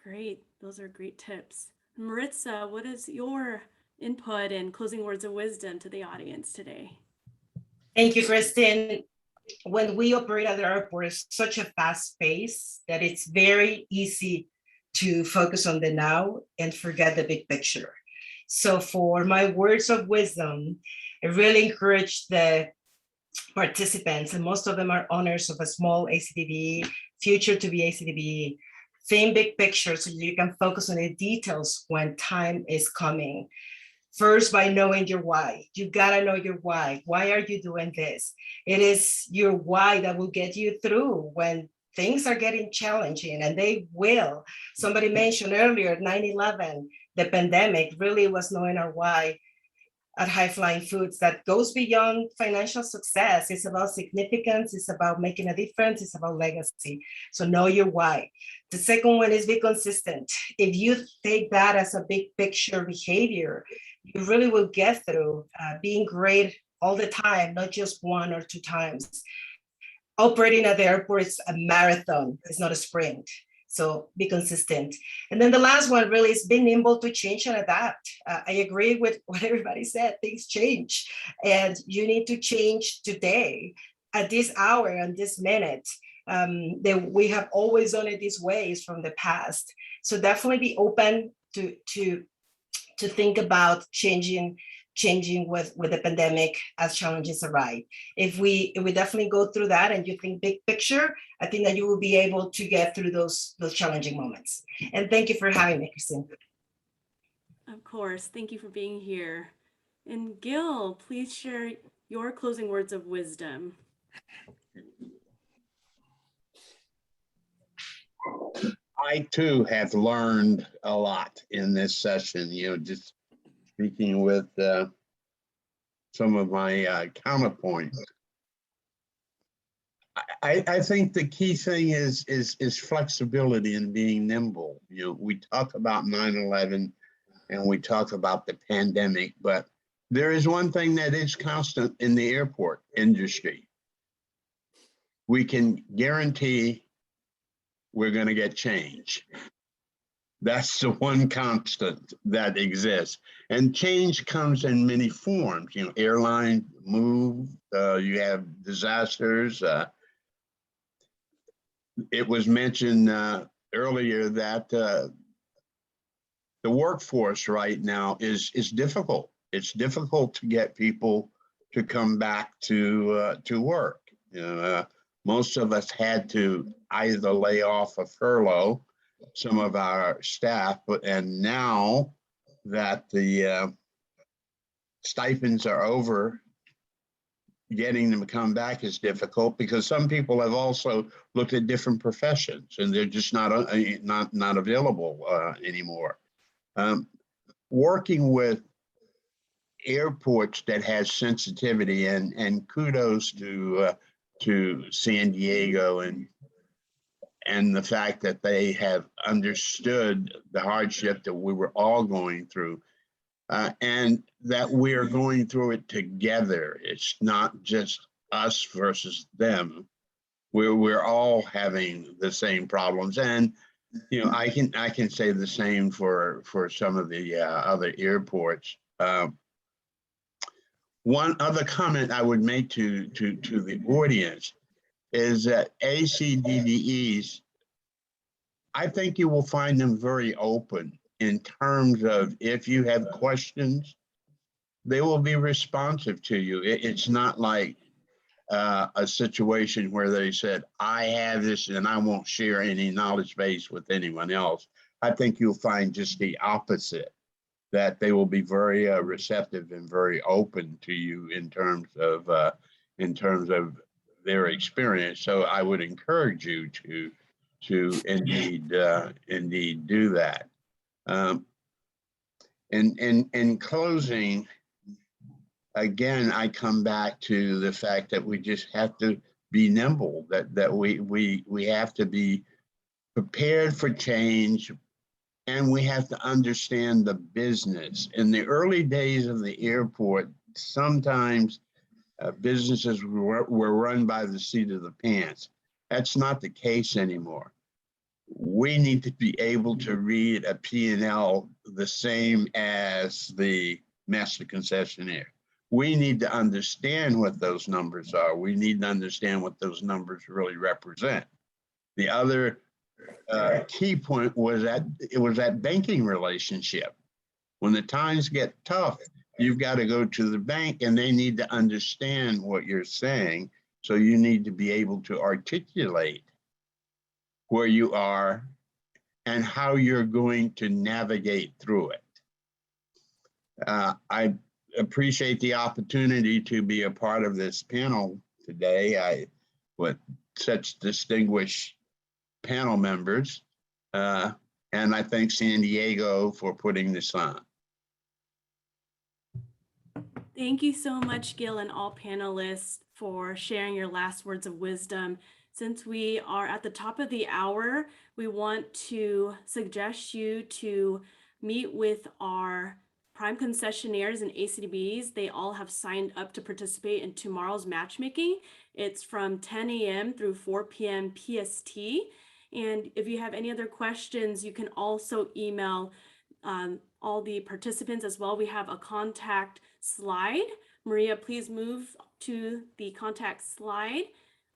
Great. Those are great tips. Maritza, what is your input and closing words of wisdom to the audience today? Thank you, Kristen. When we operate at the airport, it's such a fast pace that it's very easy to focus on the now and forget the big picture. So for my words of wisdom, I really encourage the participants, and most of them are owners of a small ACDBE, future to be ACDBE, think big picture so you can focus on the details when time is coming. First, by knowing your why. You gotta know your why. Why are you doing this? It is your why that will get you through when things are getting challenging, and they will. Somebody mentioned earlier, 9/11, the pandemic really was knowing our why at High Flying Foods that goes beyond financial success. It's about significance, it's about making a difference, it's about legacy. So know your why. The second one is be consistent. If you take that as a big picture behavior, you really will get through being great all the time, not just one or two times. Operating at the airport is a marathon, it's not a sprint. So be consistent. And then the last one really is being nimble to change and adapt. I agree with what everybody said, things change. And you need to change today, at this hour, and this minute. We have always done it these ways from the past. So definitely be open to think about changing with the pandemic as challenges arise. If we definitely go through that and you think big picture, I think that you will be able to get through those challenging moments. And thank you for having me, Christine. Of course, thank you for being here. And Gil, please share your closing words of wisdom. I too have learned a lot in this session, you know, just speaking with some of my counterpoints. I think the key thing is flexibility and being nimble. You know, we talk about 9/11 and we talk about the pandemic, but there is one thing that is constant in the airport industry. We can guarantee we're going to get change. That's the one constant that exists. And change comes in many forms. You know, airline move, you have disasters. It was mentioned earlier that the workforce right now is difficult. It's difficult to get people to come back to work. You know, most of us had to either lay off or furlough some of our staff, and now that the stipends are over, getting them to come back is difficult because some people have also looked at different professions and they're just not available anymore. Working with airports that has sensitivity, and kudos to San Diego and the fact that they have understood the hardship that we were all going through, and that we're going through it together. It's not just us versus them. We're all having the same problems, and you know, I can say the same for some of the other airports. One other comment I would make to the audience is that ACDBEs, I think you will find them very open in terms of if you have questions, they will be responsive to you. It's not like a situation where they said, I have this and I won't share any knowledge base with anyone else. I think you'll find just the opposite, that they will be very receptive and very open to you in terms of their experience. So I would encourage you to indeed do that. In closing, again, I come back to the fact that we just have to be nimble, that we have to be prepared for change, and we have to understand the business. In the early days of the airport, sometimes businesses were run by the seat of the pants. That's not the case anymore. We need to be able to read a P&L the same as the master concessionaire. We need to understand what those numbers are. We need to understand what those numbers really represent. The other key point was that it was that banking relationship. When the times get tough, you've got to go to the bank and they need to understand what you're saying. So you need to be able to articulate where you are and how you're going to navigate through it. I appreciate the opportunity to be a part of this panel today. With such distinguished panel members, and I thank San Diego for putting this on. Thank you so much, Gil, and all panelists for sharing your last words of wisdom. Since we are at the top of the hour, we want to suggest you to meet with our prime concessionaires and ACDBEs. They all have signed up to participate in tomorrow's matchmaking. It's from 10 a.m. through 4 p.m. PST. And if you have any other questions, you can also email all the participants as well. We have a contact slide. Maria, please move to the contact slide.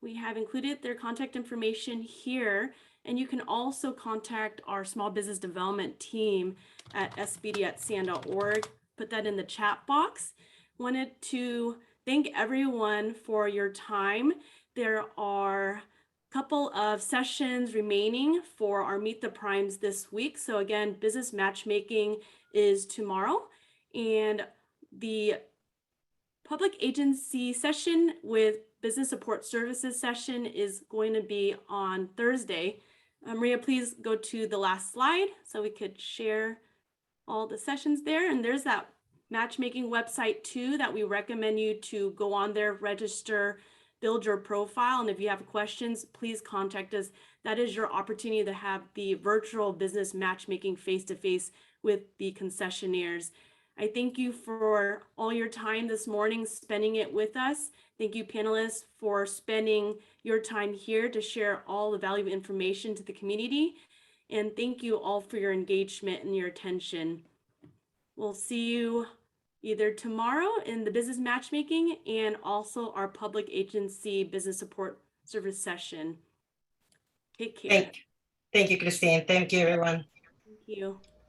We have included their contact information here, and you can also contact our small business development team at sbd@san.org. Put that in the chat box. Wanted to thank everyone for your time. There are couple of sessions remaining for our Meet the Primes this week. So again, business matchmaking is tomorrow, and the public agency session with business support services session is going to be on Thursday. Maria, please go to the last slide so we could share all the sessions there. And there's that matchmaking website too that we recommend you to go on there, register, build your profile, and if you have questions, please contact us. That is your opportunity to have the virtual business matchmaking face-to-face with the concessionaires. I thank you for all your time this morning, spending it with us. Thank you, panelists, for spending your time here to share all the valuable information to the community. And thank you all for your engagement and your attention. We'll see you either tomorrow in the business matchmaking and also our public agency business support service session. Take care. Thank you, Christine. Thank you, everyone. Thank you.